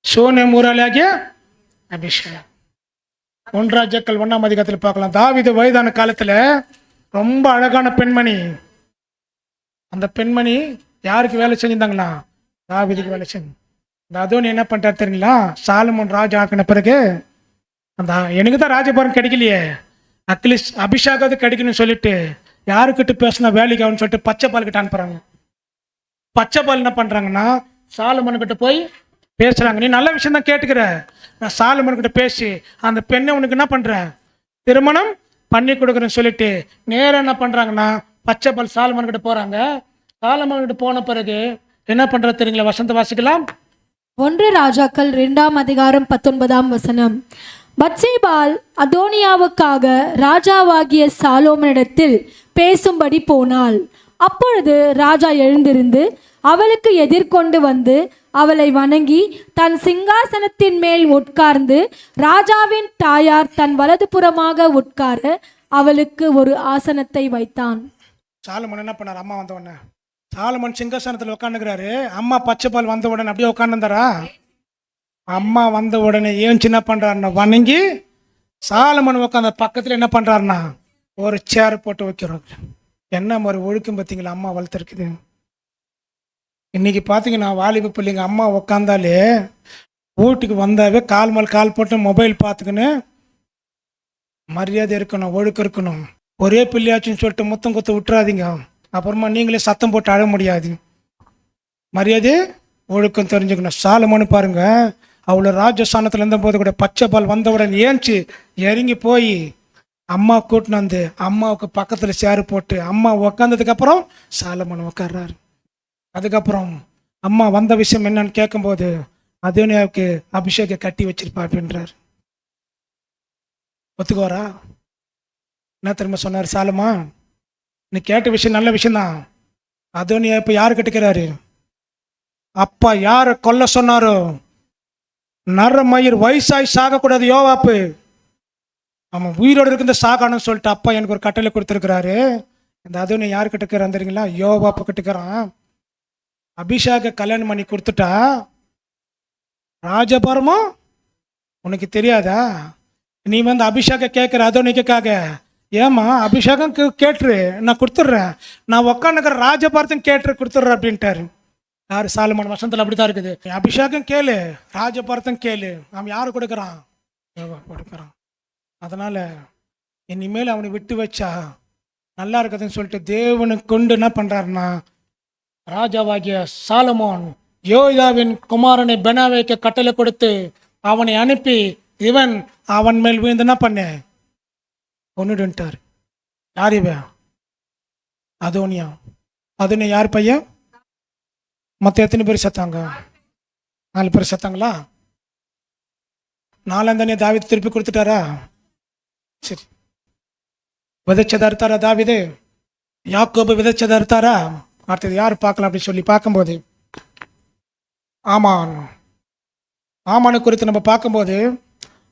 சோனேம் ஊராளியாகிய அபிஷாக். 1 ராஜாக்கள் 1ஆம் அதிகாரத்தில் பார்க்கலாம். தாவீது வயதான காலத்தில் ரொம்ப அழகான பெண்மணி. அந்த பெண்மணி யாருக்கு வேலை செஞ்சிருந்தாங்களா? தாவீதுக்கு வேலை செஞ்சு. அதோன்னு என்ன பண்ணிட்டாரு தெரியுங்களா? சாலமோன் ராஜா ஆக்கின பிறகு அந்த எனக்கு தான் ராஜபாரம் கிடைக்கலையே, அட்லீஸ்ட் அபிஷேகாவது கிடைக்கணும்னு சொல்லிட்டு யாருக்கிட்ட பேசினா வேலைக்கு ஆகுன்னு சொல்லிட்டு பச்சை பால் கிட்ட அனுப்புறாங்க. பச்சை பால் என்ன பண்றாங்கன்னா சாலமோன்கிட்ட போய் பேசுறாங்க. நீ நல்ல விஷயம் தான் கேட்டுக்கிற, நான் சாலமோன்கிட்ட பேசி அந்த பெண்ணை உனக்கு என்ன பண்றேன், திருமணம் பண்ணி கொடுக்குறேன்னு சொல்லிட்டு நேரம் என்ன பண்றாங்கன்னா பச்சை பால் சாலமோன்கிட்ட போறாங்க. சாலமோன்கிட்ட போன பிறகு என்ன பண்றது தெரியுங்களா? வசந்த வாசிக்கலாம். 1 ராஜாக்கள் 2ஆம் அதிகாரம் 19ஆம் வசனம். பத்சேபாள் அதோனியாவுக்காக ராஜாவாகிய சாலோமனிடத்தில் பேசும்படி போனாள். அப்பொழுது ராஜா எழுந்திருந்து அவளுக்கு எதிர்கொண்டு வந்து அவளை வணங்கி தன் சிங்காசனத்தின் மேல் உட்கார்ந்து ராஜாவின் தாயார் தன் வலதுபுறமாக உட்கார அவளுக்கு ஒரு ஆசனத்தை வைத்தான். சாலமோன் என்ன பண்ணார்? அம்மா வந்த உடனே சாலமோன் சிங்காசனத்தில் உட்காந்துக்கிறாரு. அம்மா பச்சை பால் வந்த உடனே அப்படியே உட்காந்துருந்தாரா? அம்மா வந்த உடனே ஏன் சின்ன பண்றாருன்னா வணங்கி சாலமோன் உட்காந்த பக்கத்தில் என்ன பண்றாருன்னா ஒரு சேர் போட்டு வைக்கிறோம். என்ன ஒரு ஒழுக்கம் பார்த்தீங்களா அம்மா வளர்த்துருக்குது. இன்னைக்கு பார்த்தீங்கன்னா வாலிப பிள்ளைங்க அம்மா உக்காந்தாலே வீட்டுக்கு வந்தாவே கால் மேல் கால் போட்டு மொபைல் பார்த்துக்கின்னு மரியாதை இருக்கணும், ஒழுக்கம் இருக்கணும். ஒரே பிள்ளையாச்சுன்னு சொல்லிட்டு முத்தம் குத்து விட்டுறாதீங்க. அப்புறமா நீங்களே சத்தம் போட்டு அழ முடியாது. மரியாதை ஒழுக்கம் தெரிஞ்சுக்கணும். சாலமோன்னு பாருங்க, அவ்வளோ ராஜஸ்தானத்தில் இருந்தபோது கூட பச்சை பால் வந்தவுடன் ஏஞ்சி இறங்கி போய் அம்மா கூட்டின்னு வந்து அம்மாவுக்கு பக்கத்தில் சேரு போட்டு அம்மா உக்காந்ததுக்கப்புறம் சாலமோன் உட்கார்றாரு. அதுக்கப்புறம் அம்மா வந்த விஷயம் என்னன்னு கேட்கும்போது அதோனியாவுக்கு அபிஷேக கட்டி வச்சிருப்பா அப்படின்றார். ஒத்துக்குவாரா? என்ன திரும்ப சொன்னார் சாலமா, நீ கேட்ட விஷயம் நல்ல விஷயம்தான். அதோனியா இப்போ யாரு கட்டுக்கிறாரு? அப்பா யாரை கொல்ல சொன்னாரோ நரமயிர் வயசாய் சாகக்கூடாது யோவாப்பு, அவன் உயிரோடு இருக்கிற சாகணும்னு சொல்லிட்டு அப்பா எனக்கு ஒரு கட்டளை கொடுத்துருக்கிறாரு. இந்த அதோனியா யாரு கட்டுக்கிறான் தெரியுங்களா? யோவாப்பு கட்டுக்கிறான். அபிஷேக கல்யாணம் பண்ணி கொடுத்துட்டா ராஜபாரமும் உனக்கு தெரியாதா? நீ அபிஷேக கேட்குற அதோனிக்காக. ஏமா அபிஷேகம் கேட்டுரு, நான் கொடுத்துட்றேன், நான் உக்காந்துக்கிற ராஜபாரத்தையும் கேட்டு கொடுத்துட்றேன் அப்படின்ட்டாரு. யாரு? சாலமோன். வசனத்தில் அப்படித்தான் இருக்குது. அபிஷேகம் கேளு, ராஜபாரத்தம் கேளு. அவன் யாரு கொடுக்குறான்? கொடுக்குறான். அதனால இனிமேல் அவனை விட்டு வச்சா நல்லா இருக்குதுன்னு சொல்லிட்டு தேவனுக்கு கொண்டு என்ன பண்றாருன்னா ராஜாவாகிய சாலமோன் யோய்தாவின் குமாரனை பெனாவேக்கு கட்டளை கொடுத்து அவனை அனுப்பி இவன் அவன் மேல் விழுந்து என்ன பண்ண கொன்னுடுன்ட்டார். யார் இவன்? அதோனியா. அதோனியா யார் பையன்? மொத்தம் எத்தனை பேர் செத்தாங்க? 4 பேர் செத்தாங்களா? 4 தானே தாவீது திருப்பி கொடுத்துட்டாரா? சரி. விதைச்சதை அறுத்தாரா தாவீது? யாக்கோபு விதைச்சதை அறுத்தாரா? அடுத்தது யார் பார்க்கலாம் அப்படின்னு சொல்லி பார்க்கும்போது ஆமானை குறித்து நம்ம பார்க்கும்போது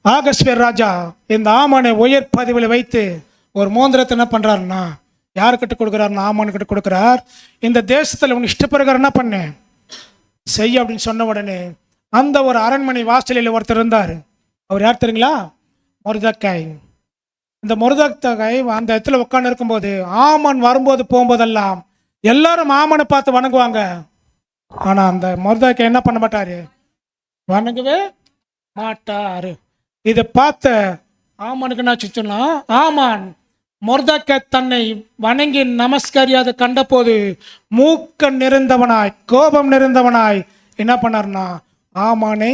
ஆகஸ்வேர் ராஜா இந்த ஆமானை உயர் பதவியில் வைத்து ஒரு மோந்திரத்தை என்ன பண்ணுறாருன்னா யாருக்கிட்ட கொடுக்குறாருன்னா ஆமானுக்கிட்ட கொடுக்குறார். இந்த தேசத்தில் உனக்கு இஷ்டப்பிரகாரம் என்ன பண்ணு செய்ய அப்படின்னு சொன்ன உடனே அந்த ஒரு அரண்மனை வாசலில் ஒருத்தர் இருந்தார். அவர் யார் தெரியுங்களா? மொர்தெக்காய். இந்த மொர்தெக்காய் அந்த இடத்துல உட்காந்து இருக்கும்போது ஆமான் வரும்போது போகும்போதெல்லாம் எல்லாரும் ஆமானை பார்த்து வணங்குவாங்க. ஆனால் அந்த மொர்தெக்காய் என்ன பண்ண மாட்டாரு? வணங்கவே மாட்டாரு. இதை பார்த்த ஆமானுக்கு என்ன சொன்னா, ஆமான் மொர்தெக்காய் தன்னை வணங்கி நமஸ்காரியாத கண்டபோது மூக்க நிறைந்தவனாய் கோபம் நிறைந்தவனாய் என்ன பண்ணார்னா ஆமானை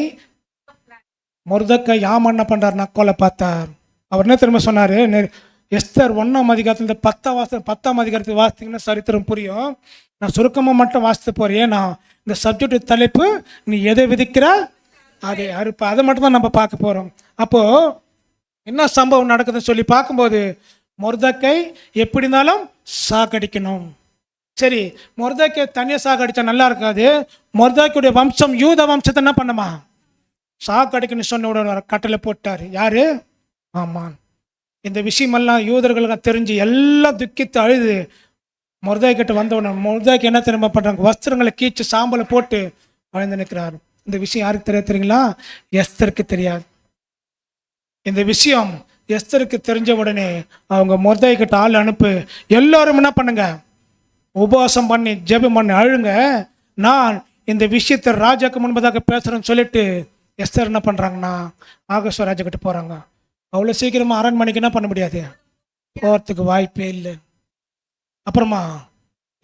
மொர்தெக்காய் ஆமான் என்ன பண்றாருனா கொலை பார்த்தார். அவர் என்ன திரும்ப சொன்னாரு? எஸ்தர் 1ஆம் அதிகாரத்துல 10ஆம் அதிகாரத்துக்கு வாசித்தீங்கன்னா சரித்திரம் புரியும். நான் சுருக்கமாக மட்டும் வாசித்து போறேன். ஏன்னா இந்த சப்ஜெக்ட் தலைப்பு நீ எதை விதிக்கிற அதை அறுப்ப, அதை மட்டும் தான் நம்ம பார்க்க போறோம். அப்போ என்ன சம்பவம் நடக்குதுன்னு சொல்லி பார்க்கும்போது மொர்தெக்காய் எப்படி இருந்தாலும் சாகடிக்கணும். சரி, மொர்தெக்காய் தனியாக சாகடிச்சா நல்லா இருக்காது. மொர்தெக்காயுடைய வம்சம் யூத வம்சத்தை என்ன பண்ணுமா சாகடிக்கணும்னு சொன்ன உடனே கட்டளை போட்டார். யாரு? ஆமான். இந்த விஷயமெல்லாம் யூதர்களுக்கு தெரிஞ்சு எல்லாம் துக்கித்து அழுது மொர்தெக்காய்கிட்ட வந்தவன மொர்தெக்காய் என்ன திரும்ப பண்றாங்க? வஸ்திரங்களை கீச்சு சாம்பலை போட்டு அழுந்து நிற்கிறார். இந்த விஷயம் யாருக்கு தெரியுங்களா? எஸ்தருக்கு தெரியாது. இந்த விஷயம் எஸ்தருக்கு தெரிஞ்ச உடனே அவங்க மொர்தெக்காய்கிட்ட ஆள் அனுப்பு, எல்லாரும் என்ன பண்ணுங்க, உபவாசம் பண்ணி ஜெபம் பண்ணி அழுங்க, நான் இந்த விஷயத்தை ராஜாக்கு முன்பதாக பேசுறேன்னு சொல்லிட்டு எஸ்தர் என்ன பண்றாங்கன்னா ஆகஸ்வேர் ராஜா கிட்ட போறாங்க. அவ்வளோ சீக்கிரமா அரண்மனைக்கு என்ன பண்ண முடியாது, போகிறதுக்கு வாய்ப்பே இல்லை. அப்புறமா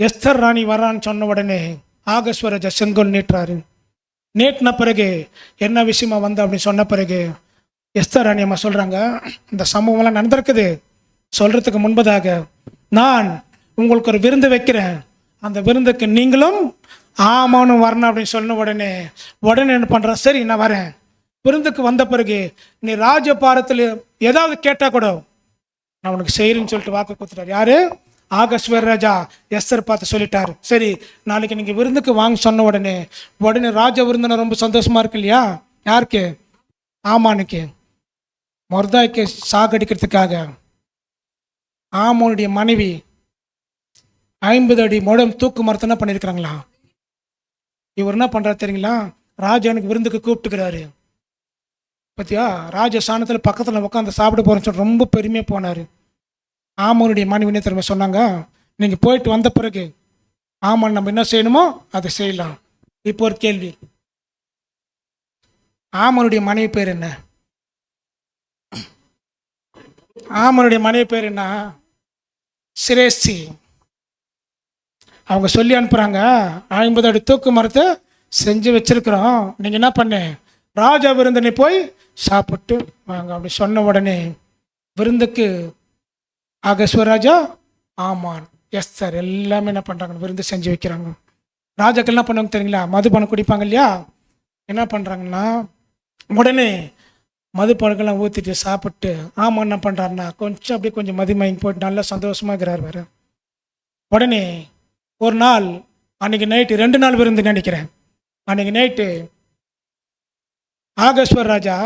எஸ்தர் ராணி வரான்னு சொன்ன உடனே ஆகஸ்வேர் ராஜா செங்கோல் நீட்டுறாரு. நீட்டின பிறகு என்ன விஷயமா வந்த அப்படின்னு சொன்ன பிறகு எஸ்தர் ராணி அம்மா சொல்றாங்க, இந்த சம்பவம்லாம் நடந்திருக்குது. சொல்றதுக்கு முன்பதாக நான் உங்களுக்கு ஒரு விருந்து வைக்கிறேன், அந்த விருந்துக்கு நீங்களும் ஆமானும் வரணும் அப்படின்னு சொன்ன உடனே என்ன பண்றேன், சரி நான் வரேன். விருந்துக்கு வந்த பிறகு நீ ராஜபாரத்தில் ஏதாவது கேட்டா கூட நான் உனக்கு செய்யறேன்னு சொல்லிட்டு வாக்கு கொடுத்துட்டாரு. யாரு? ஆகஸ்வேர் ராஜா எஸ்தர் பார்த்து சொல்லிட்டாரு. சரி, நாளைக்கு நீங்க விருந்துக்கு வாங்க சொன்ன உடனே ராஜ விருந்தினர் ரொம்ப சந்தோஷமா இருக்கு இல்லையா? யாருக்கு? ஆமானுக்கு. மொர்தெக்காய் சாகடிக்கிறதுக்காக ஆமானுடைய மனைவி 50 அடி முழம் தூக்கு மரத்தை என்ன பண்ணியிருக்கிறாங்களா? இவர் என்ன பண்றாரு தெரியுங்களா? ராஜானுக்கு விருந்துக்கு கூப்பிட்டுக்கிறாரு. பத்தியா, ராஜ சாணத்தில் பக்கத்தில் உட்காந்து சாப்பிட போறேன்னு சொல்லி ரொம்ப பெருமையாக போனார். ஆமானுடைய மனைவினே திரும்ப சொன்னாங்க, நீங்கள் போயிட்டு வந்த பிறகு ஆமான் நம்ம என்ன செய்யணுமோ அதை செய்யலாம். இப்போ ஒரு கேள்வி, ஆமானுடைய மனைவி பேர் என்ன? ஆமானுடைய மனைவி பேர் என்ன? சிரேசி. அவங்க சொல்லி அனுப்புகிறாங்க, 50 அடி தூக்கு மரத்தை செஞ்சு வச்சிருக்கிறோம், நீங்கள் என்ன பண்ணு, ராஜா விருந்தினை போய் சாப்பிட்டு வாங்க அப்படி சொன்ன உடனே விருந்துக்கு ஆகஸ்வேர் ராஜா, ஆமான், எஸ்தர் எல்லாமே என்ன பண்ணுறாங்க, விருந்து செஞ்சு வைக்கிறாங்க. ராஜாக்கள் என்ன பண்ணுவாங்க தெரியுங்களா? மதுபானம் குடிப்பாங்க இல்லையா? என்ன பண்ணுறாங்கன்னா உடனே மதுபானங்கள்லாம் ஊற்றிட்டு சாப்பிட்டு ஆமாம் என்ன பண்ணுறாருன்னா கொஞ்சம் மதிமயங்கி போட்டு நல்லா சந்தோஷமாக இருக்கிறார் வேறு. உடனே ஒரு நாள் அன்றைக்கி நைட்டு 2 நாள் விருந்து நினைக்கிறேன். அன்றைக்கி நைட்டு ஆகஸ்வேர் ராஜா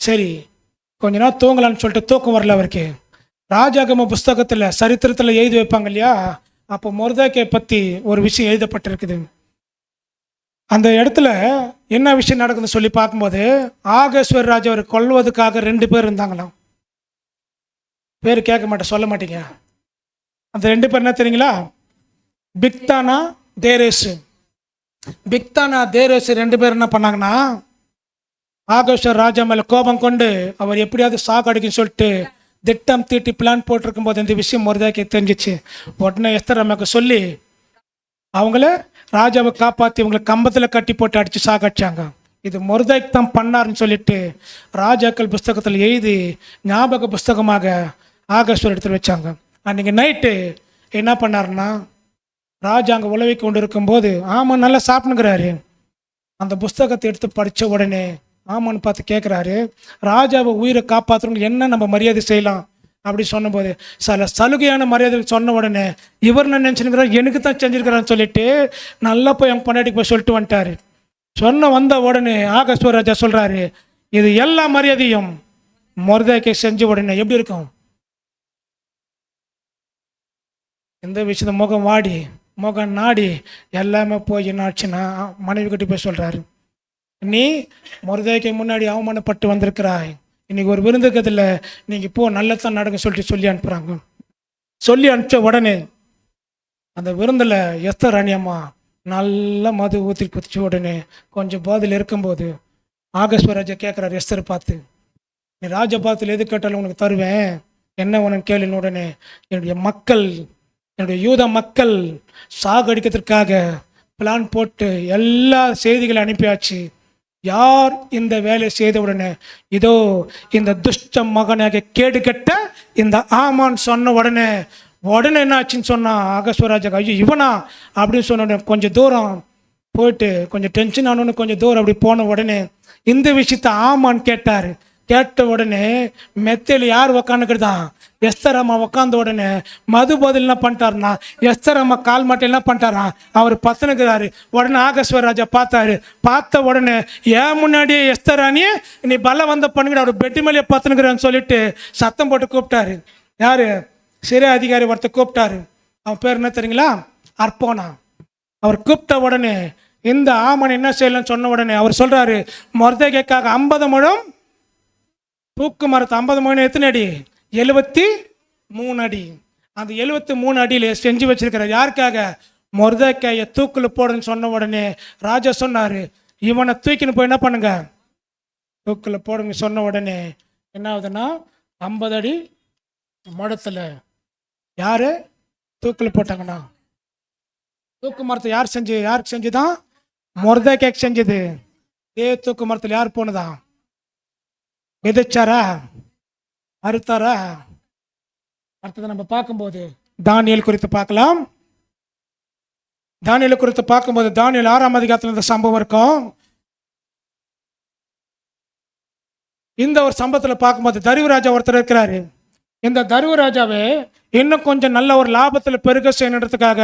சரி கொஞ்ச நாள் தூங்கலான்னு சொல்லிட்டு தூக்கம் வரல அவருக்கு. ராஜாகம புஸ்தகத்தில் சரித்திரத்தில் எழுதி வைப்பாங்க இல்லையா? அப்போ மொர்தெக்காய் பற்றி ஒரு விஷயம் எழுதப்பட்டிருக்குது. அந்த இடத்துல என்ன விஷயம் நடக்குதுன்னு சொல்லி பார்க்கும்போது ஆகஸ்வேர் ராஜா அவர் கொல்வதுக்காக 2 பேர் இருந்தாங்களாம். பேர் கேட்க மாட்டேன், சொல்ல மாட்டீங்க. அந்த 2 பேர் என்ன தெரியுங்களா? பிக்தானா, தேரேசு. பிக்தானா, தேரேசு 2 பேர் என்ன பண்ணாங்கன்னா ஆகஸ்வேர் ராஜா மேலே கோபம் கொண்டு அவர் எப்படியாவது சாகடிக்குன்னு சொல்லிட்டு திட்டம் தீட்டி பிளான் போட்டிருக்கும் போது இந்த விஷயம் மொர்தெக்காய் தெரிஞ்சிச்சு. உடனே எஸ்தர் அம்மாவுக்கு சொல்லி அவங்கள ராஜாவை காப்பாற்றி அவங்களை கம்பத்தில் கட்டி போட்டு அடித்து சாகடிச்சாங்க. இது மொர்தெக்கை தான் பண்ணாருன்னு சொல்லிட்டு ராஜாக்கள் புஸ்தகத்தில் எழுதி ஞாபக புஸ்தகமாக ஆகஸ்வர் இடத்துல வச்சாங்க. அன்றைக்கி நைட்டு என்ன பண்ணாருன்னா, ராஜா அங்கே உழவி கொண்டு இருக்கும்போது ஆமாம் நல்லா சாப்பிட்டுங்கிறாரு. அந்த புஸ்தகத்தை எடுத்து படித்த உடனே ஆமான்னு பார்த்து கேட்குறாரு, ராஜாவை உயிரை காப்பாற்றுறவங்க என்ன நம்ம மரியாதை செய்யலாம் அப்படி சொன்னபோது சில சலுகையான மரியாதை சொன்ன உடனே இவர் என்ன நினச்சிருக்கிறார், எனக்கு தான் செஞ்சுருக்கிறான்னு சொல்லிட்டு நல்லா போய் அவங்க பொண்டாட்டிக்கு போய் சொல்லிட்டு வந்துட்டார். வந்த உடனே ஆகஸ்வர் ராஜா சொல்கிறாரு, இது எல்லா மரியாதையும் மொர்தெக்கை செஞ்ச உடனே எப்படி இருக்கும்? எந்த விஷயத்த முகம் வாடி முகம் நாடி எல்லாமே போய் என்னாச்சுன்னா மனைவி கிட்ட போய் சொல்கிறாரு, நீ மொர்தெக்கை முன்னாடி அவமானப்பட்டு வந்திருக்கிறாய், இன்னைக்கு ஒரு விருந்துக்கத்தில் நீங்கள் போ நல்லதான் நடக்க சொல்லிட்டு சொல்லி அனுப்புகிறாங்க. சொல்லி அனுப்பிச்ச உடனே அந்த விருந்தில் எஸ்தர் ராணியம்மா நல்லா மது ஊற்றி குதிச்ச உடனே கொஞ்சம் போதையில் இருக்கும்போது ஆகஸ்வர் ராஜா கேட்குறாரு எஸ்தரை பார்த்து, நீ ராஜபாத்தில் எது கேட்டாலும் உனக்கு தருவேன், என்ன உனக்கு கேளுன்னு. உடனே என்னுடைய யூத மக்கள் சாகடிக்கிறதுக்காக பிளான் போட்டு எல்லா செய்திகளை அனுப்பியாச்சு. யார் இந்த வேலையை செய்த உடனே இதோ இந்த துஷ்ட மகனாக கேடு கட்ட இந்த ஆமான் சொன்ன உடனே என்ன ஆச்சுன்னு சொன்னா ஆகஸ்வராஜா, ஐயோ இவனா அப்படின்னு சொன்ன உடனே கொஞ்சம் தூரம் போயிட்டு கொஞ்சம் டென்ஷன் ஆனோன்னு கொஞ்சம் தூரம் அப்படி போன உடனே இந்த விஷயத்த ஆமான்னு கேட்டார். கேட்ட உடனே மெத்தையில் யார் உக்காந்துக்கிட்டுதான் எஸ்தர் அம்மா உக்காந்த உடனே மது போதில் என்ன பண்ணிட்டாருன்னா எஸ்தர் அம்மா கால் மாட்டை என்ன பண்ணிட்டாரா அவர் பத்தனுக்குறாரு. உடனே ஆகஸ்வர் ராஜா பார்த்த உடனே ஏன் முன்னாடியே எஸ்தர் ராணியே நீ பலம் பண்ணுங்கிற அவர் பெட்டு மேலேயே பத்தனுக்குறான்னு சொல்லிட்டு சத்தம் போட்டு கூப்பிட்டாரு. யாரு? சிறை அதிகாரி ஒருத்தர் கூப்பிட்டாரு. அவன் பேர் என்ன தெரியுங்களா? அர்ப்போனா. அவர் கூப்பிட்ட உடனே இந்த ஆமன் என்ன செய்யலன்னு சொன்ன உடனே அவர் சொல்றாரு, மொர்தெக்கைக்காக 50 முழம் தூக்கு மரத்து 50 முழம் எத்தனை அடி? 73 அடி. அந்த 73 அடியில் செஞ்சு வச்சிருக்கிறார். யாருக்காக? மொர்தெக்கையை தூக்கில் போடுன்னு சொன்ன உடனே ராஜா சொன்னார், இவனை தூக்கின்னு போய் என்ன பண்ணுங்க, தூக்கில் போடுங்க சொன்ன உடனே என்ன ஆகுதுன்னா 50 அடி மடத்தில் யாரு தூக்கில் போட்டாங்கண்ணா, தூக்கு மரத்தை யாருக்கு செஞ்சுதான்? மொர்தெக்கைக்கு செஞ்சது. தூக்கு மரத்தில் யார் போனதான்? விதைச்சாரா? அறுத்தாரா? அடுத்ததை நம்ம பார்க்கும்போது தானியேல் குறித்து பார்க்கலாம். தானியேல் குறித்து பார்க்கும்போது தானியேல் 6ஆம் அதிகாரத்தில் இந்த சம்பவம் இருக்கும். இந்த ஒரு சம்பவத்தில் பார்க்கும்போது தரிவு ஒருத்தர் இருக்கிறாரு. இந்த தரிவு இன்னும் கொஞ்சம் நல்ல ஒரு லாபத்தில் பெருக செய்யணுன்றதுக்காக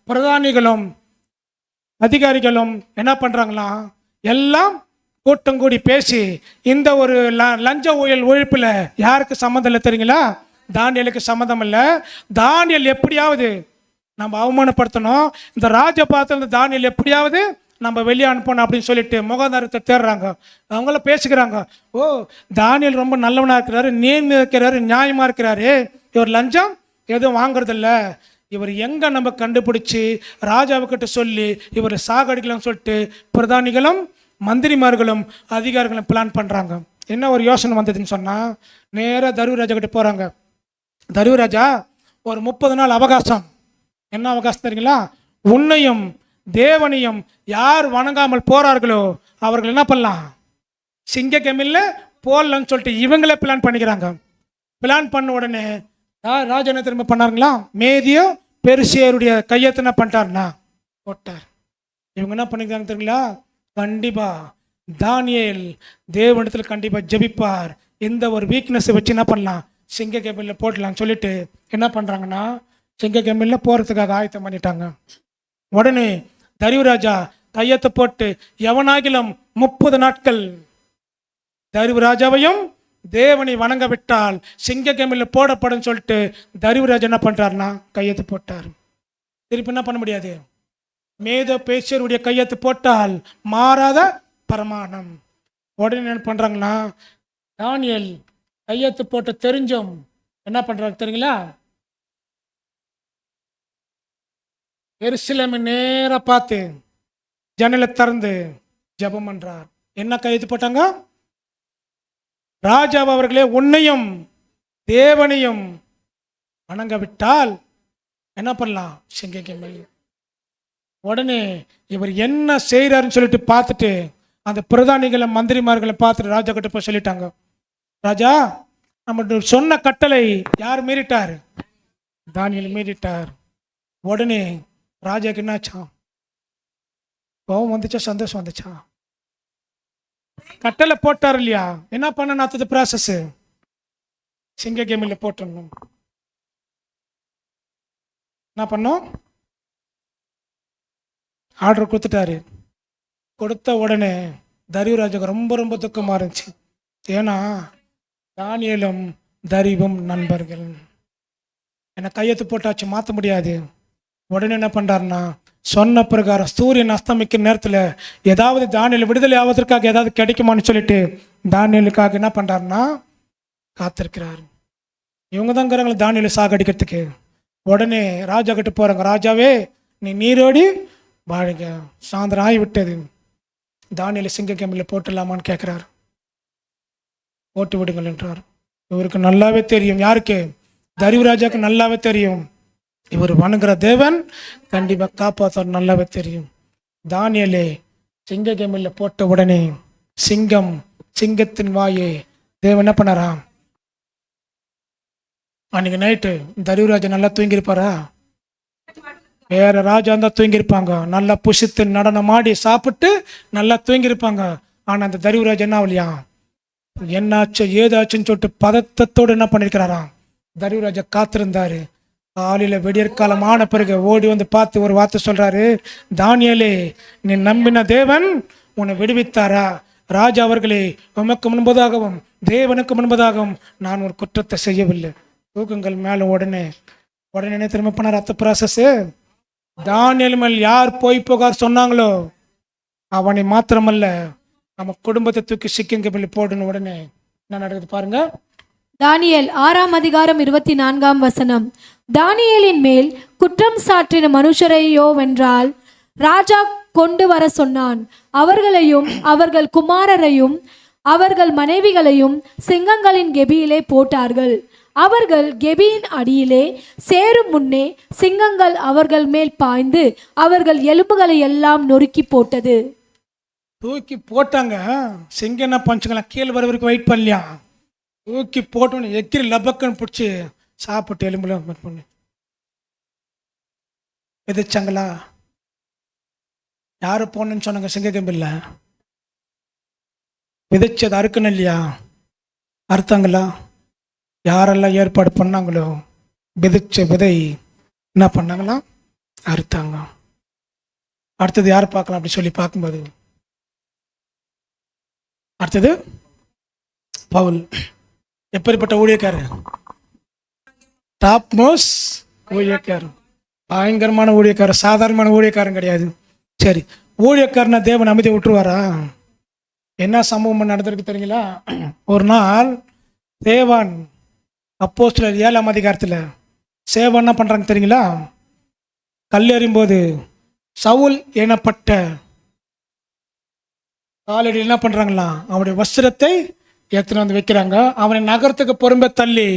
பிரதானிகளும் அதிகாரிகளும் என்ன பண்றாங்களாம், எல்லாம் கூட்டம் கூடி பேசி இந்த ஒரு லஞ்ச ஊழல் ஒழிப்பில் யாருக்கு சம்மந்தம் இல்லை தெரியுங்களா? தானியேலுக்கு சம்மந்தம் இல்லை. தானியேல் எப்படியாவது நம்ம அவமானப்படுத்தணும், இந்த ராஜபாத்திர தானியேல் எப்படியாவது நம்ம வெளியே அனுப்பணும் அப்படின்னு சொல்லிட்டு முகாதாரத்தை தேடுறாங்க. அவங்கள பேசிக்கிறாங்க, ஓ தானியேல் ரொம்ப நல்லவனாக இருக்கிறாரு, நேர்மையாக இருக்கிறாரு, நியாயமாக இருக்கிறாரு, இவர் லஞ்சம் எதுவும் வாங்குறதில்ல, இவர் எங்கே நம்ம கண்டுபிடிச்சி ராஜாவுக்கிட்ட சொல்லி இவர் சாகடிக்கலாம்னு சொல்லிட்டு பிரதானிகளும் மந்திரிமார்களும் அதிகாரிகளும் பிளான் பண்ணுறாங்க. என்ன ஒரு யோசனை வந்ததுன்னு சொன்னால் நேராக தரிவு கிட்ட போகிறாங்க. தரிவு ஒரு 30 நாள் அவகாசம். என்ன அவகாசம் தெரியுங்களா? உன்னையும் தேவனையும் யார் வணங்காமல் போறார்களோ அவர்கள் என்ன பண்ணலாம், சிங்க கெமில்ல போடலன்னு சொல்லிட்டு இவங்களே பிளான் பண்ணிக்கிறாங்க. பிளான் பண்ண உடனே ராஜா என்ன திரும்ப பண்ணாருங்களா, மேதியோ பெருசியருடைய கையெழுத்து என்ன பண்ணிட்டாருன்னா போட்டார். இவங்க என்ன பண்ணிக்கிறாங்க தெரியுங்களா, கண்டிப்பா தானியேல் தேவனிடத்தில் கண்டிப்பா ஜெபிப்பார், இந்த ஒரு வீக்னஸ் வச்சு என்ன பண்ணலாம், சிங்க கெமில்ல போடலாம்னு சொல்லிட்டு என்ன பண்றாங்கன்னா சிங்க கெமில்ல போறதுக்காக ஆயத்தம் பண்ணிட்டாங்க. உடனே தரிவு கையெழுத்து போட்டு எவனாகிலும் 30 நாட்கள் தரிவு தேவனை வணங்க விட்டால் சிங்க கெமில்ல போடப்படும் சொல்லிட்டு தரிவு என்ன பண்றாருன்னா கையெழுத்து போட்டார். திருப்பி என்ன பண்ண முடியாது, மேதோ பேசியருடைய கையெழுத்து போட்டால் மாறாத பிரமாணம். உடனே என்ன பண்றாங்கன்னா தானியேல் கையெழுத்து போட்டு தெரிஞ்சும் என்ன பண்றாரு தெரியுங்களா, எருசலேமை நேரா பார்த்து ஜன்னலை திறந்து ஜெபம் பண்றார். என்ன கையெழுத்து போட்டாங்க, ராஜா அவர்களே உன்னையும் தேவனையும் வணங்க விட்டால் என்ன பண்ணலாம், சிங்க கெமில். உடனே இவர் என்ன செய்யறாருன்னு சொல்லிட்டு பார்த்துட்டு அந்த பிரதானிகளை மந்திரிமார்களை பார்த்துட்டு ராஜா கிட்ட போய் சொல்லிட்டாங்க, ராஜா நம்ம சொன்ன கட்டளை யார் மீறிட்டார்? தானியேல் மீறிட்டார். உடனே ராஜாக்கு என்னாச்சான்? கோபம் வந்துச்சா, சந்தோஷம் வந்துச்சா? கட்டளை போட்டார் இல்லையா, என்ன பண்ணணும்? அடுத்தது ப்ராசஸ் சிங்க கேமில் போட்டணும். என்ன பண்ணோம்? ஆர்டர் கொடுத்துட்டாரு. கொடுத்த உடனே தரியு ராஜாக்கு ரொம்ப ரொம்ப துக்கமாக இருந்துச்சு. ஏன்னா தானியேலும் தரிவும் நண்பர்கள். என்னை கையெழுத்து போட்டாச்சு, மாற்ற முடியாது. உடனே என்ன பண்ணுறாருன்னா, சொன்ன பிரகாரம் சூரியன் அஸ்தமிக்கிற நேரத்தில் ஏதாவது தானியேல் விடுதலை ஆவதற்காக ஏதாவது கிடைக்குமான்னு சொல்லிட்டு தானியேலுக்காக என்ன பண்ணுறாருன்னா காத்திருக்கிறார். இவங்க தான் இருக்கிறாங்களே தானியேலை சாகடிக்கிறதுக்கு. உடனே ராஜா கிட்ட போகிறாங்க, ராஜாவே நீ நீரோடி வாழுங்க, சாயந்தரம் ஆகிவிட்டது, தானியேலை சிங்க கேமில் போட்டுடலாமான்னு கேட்குறாரு. போட்டு விடுங்கள் என்றார். இவருக்கு நல்லாவே தெரியும், யாருக்கு? தரியு ராஜாக்கு நல்லாவே தெரியும், இவர் வணங்குற தேவன் கண்டிப்பாக காப்பாற்ற நல்லாவே தெரியும். தானியேலே சிங்க கேமில் போட்ட உடனே சிங்கத்தின் வாயை தேவன் என்ன பண்ணாராம்? அன்னைக்கு நைட்டு தரியு ராஜா நல்லா தூங்கியிருப்பாரா? வேற ராஜா இருந்தால் தூங்கியிருப்பாங்க, நல்லா புசித்து நடனம் ஆடி சாப்பிட்டு நல்லா தூங்கியிருப்பாங்க. ஆனால் அந்த தரியு ராஜா என்ன ஆகலையா? என்னாச்சு ஏதாச்சுன்னு சொல்லிட்டு பதத்தத்தோடு என்ன பண்ணியிருக்கிறாராம்? தரியு ராஜா காத்திருந்தாரு. காலையில் விடியற்காலம் ஆன பிறகு ஓடி வந்து பார்த்து ஒரு வார்த்தை சொல்றாரு, தானியேலே நீ நம்பின தேவன் உன்னை விடுவித்தாரா? ராஜா அவர்களே, உமக்கு முன்பதாகவும் தேவனுக்கு முன்பதாகவும் நான் ஒரு குற்றத்தை செய்யவில்லை. தூக்குங்கள் மேலே. உடனே திரும்ப பண்ணார். அத்த ப்ராசஸ். தானியேல் மேல் யார் போய் புகார் சொன்னாங்களோ அவனை மாத்திரமல்ல நம்ம குடும்பத்தை தூக்கி சிக்கிங்க போடணும். உடனே என்ன நடக்குது பாருங்க. தானியேல் 6ஆம் அதிகாரம் 24ஆம் வசனம். தானியேலின் மேல் குற்றம் சாற்றின மனுஷரையோ வென்றால் ராஜா கொண்டு வர சொன்னான். அவர்களையும் அவர்கள் குமாரரையும் அவர்கள் மனைவிகளையும் சிங்கங்களின் கெபியிலே போட்டார்கள். அவர்கள் கெபியின் அடியிலே சேரும் முன்னே சிங்கங்கள் அவர்கள் மேல் பாய்ந்து அவர்கள் எலும்புகளை எல்லாம் நொறுக்கி போட்டது. தூக்கி போட்டாங்க. சிங்கம் என்ன பஞ்சுங்களா, கீழே வர வரைக்கும் வெயிட் பண்ணலையா? தூக்கி போட்டோன்னு எக்கிரி லபக்குன்னு பிடிச்சி சாப்பிட்டு எலும்புல பண்ணு விதைச்சாங்களா? யாரு போனன்னு சொன்னாங்க? சிங்க கம்பில்ல விதைச்சது அறுக்கணும் இல்லையா? அறுத்தாங்களா? யாரெல்லாம் ஏற்பாடு பண்ணாங்களோ விதைச்ச விதை என்ன பண்ணாங்களா? அறுத்தாங்க. அடுத்தது யார் பார்க்கலாம் அப்படி சொல்லி பார்க்கும்போது, அடுத்தது பவுல். எப்படிப்பட்ட ஊழியக்காரர்? டாப் மோஸ் ஊழியக்காரர், பயங்கரமான ஊழியக்காரர், சாதாரணமான ஊழியக்காரன் கிடையாது. சரி, ஊழியக்காரனா தேவன் அமைதி விட்டுருவாரா? என்ன சம்பவம் நடந்திருக்கு தெரியுங்களா? ஒரு நாள் தேவன் அப்போஸ்தலர் 7ஆம் அதிகாரத்தில் சேவன் என்ன பண்ணுறாங்க தெரியுங்களா? கல்லெறியும்போது சவுல் எனப்பட்ட காலடி என்ன பண்ணுறாங்களா? அவனுடைய வஸ்திரத்தை எடுத்துன்னு வந்து வைக்கிறாங்க. அவனை நகரத்துக்கு பொறும்ப தள்ளி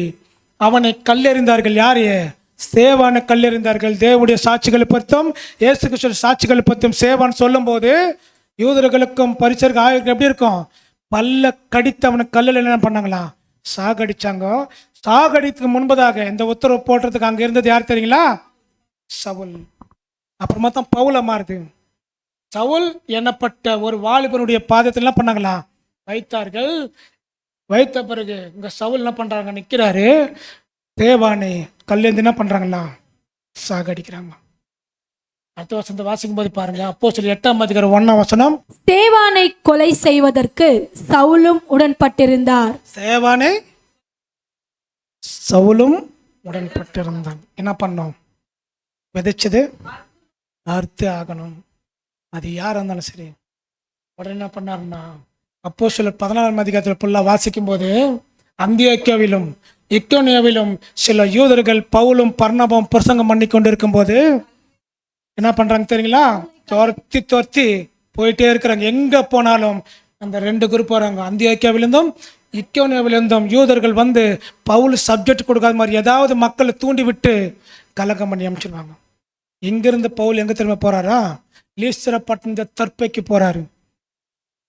அவனை கல்லெறிந்தார்கள். யாரு? சேவானை கல்லெறிந்தார்கள். தேவனுடைய சாட்சிகளை பற்றும் இயேசு கிறிஸ்துவின் சாட்சிகளை பற்றும் சேவான் சொல்லும் போது யூதர்களுக்கும் பரிசருக்கு ஆயுதம் எப்படி இருக்கும்? பல்ல கடித்து அவனை கல்லில் என்ன பண்ணாங்களா? சாகடிச்சாங்க. சாகடித்துக்கு முன்பதாக இந்த உத்தரவு போடுறதுக்கு அங்கே இருந்தது யார் தெரியுங்களா? சவுல். அப்புறமா தான் பவுல மாறுது. சவுல் எனப்பட்ட ஒரு வாலிபனுடைய பாதத்தில் என்ன பண்ணாங்களா? வைத்தார்கள். வைத்த பிறகு இங்க சவுல் என்ன பண்றாங்க? நிற்கிறாரு. தேவானை கல்லேந்து என்ன பண்றாங்களா? சாகடிக்கிறாங்க. அடுத்த வசனத்தை வாசிக்கும் போது பாருங்க. அப்போஸ்தலர் 8ஆம் அதிகாரம் 1ஆம் வசனம். சேவானை கொலை செய்வதற்கு சவுலும் உடன்பட்டிருந்தார். சேவானை சவுலும் உடன்பட்டிருந்தான். என்ன பண்ணோம்? விதைச்சது அறுத்து ஆகணும். அது யாராக இருந்தாலும் சரி. உடனே என்ன பண்ணாருன்னா, அப்போஸ்தலர் 14ஆம் அதிகாரத்தில் ஃபுல்லாக வாசிக்கும் போது அந்தியோக்கியாவிலும் இக்கோனியாவிலும் சில யூதர்கள் பவுலும் பர்னபாவும் பிரசங்கம் பண்ணி கொண்டு இருக்கும் போது என்ன பண்றாங்க தெரியுங்களா? துரத்தி போயிட்டே இருக்கிறாங்க. எங்க போனாலும் அந்த 2 குரூப் வராங்க. அந்தியோக்கியாவிலிருந்தும் இக்கோனியாவிலிருந்தும் யூதர்கள் வந்து பவுல் சப்ஜெக்ட் கொடுக்காத மாதிரி ஏதாவது மக்களை தூண்டி விட்டு கலகம் பண்ணி அமைச்சிருவாங்க. இங்கிருந்து பவுல் எங்க திரும்ப போறாரா? லீஸ்திரா பட்டணத்தை தற்பைக்கு போறாரு.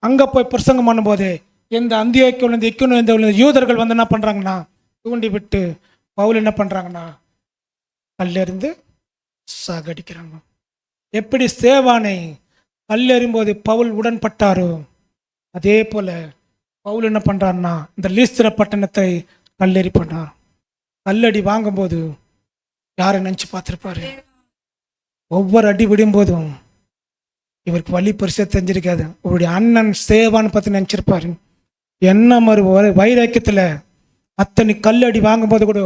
அங்கே போய் பிரசங்கம் பண்ணும்போது இந்த அந்தியோக்கில் இந்த இக்குன்னு இந்த யூதர்கள் வந்து என்ன பண்ணுறாங்கன்னா தூண்டி விட்டு பவுல் என்ன பண்ணுறாங்கன்னா கல்லெறிந்து சாகடிக்கிறாங்க. எப்படி சேவானை கல்லெறியும்போது பவுல் உடன்பட்டாரோ அதே போல் பவுல் என்ன பண்ணுறாருன்னா இந்த லீஸ்திர பட்டணத்தை கல்லெறி பண்ணார். கல்லடி வாங்கும்போது யாரை நினச்சி பார்த்துருப்பாரு? ஒவ்வொரு அடி விடும்போதும் இவருக்கு வலி பெருசாக தெரிஞ்சிருக்காது. அவருடைய அண்ணன் சேவான்னு பார்த்து நினச்சிருப்பாரு. என்ன மறு வைராக்கியத்தில் அத்தனை கல்லடி வாங்கும்போது கூட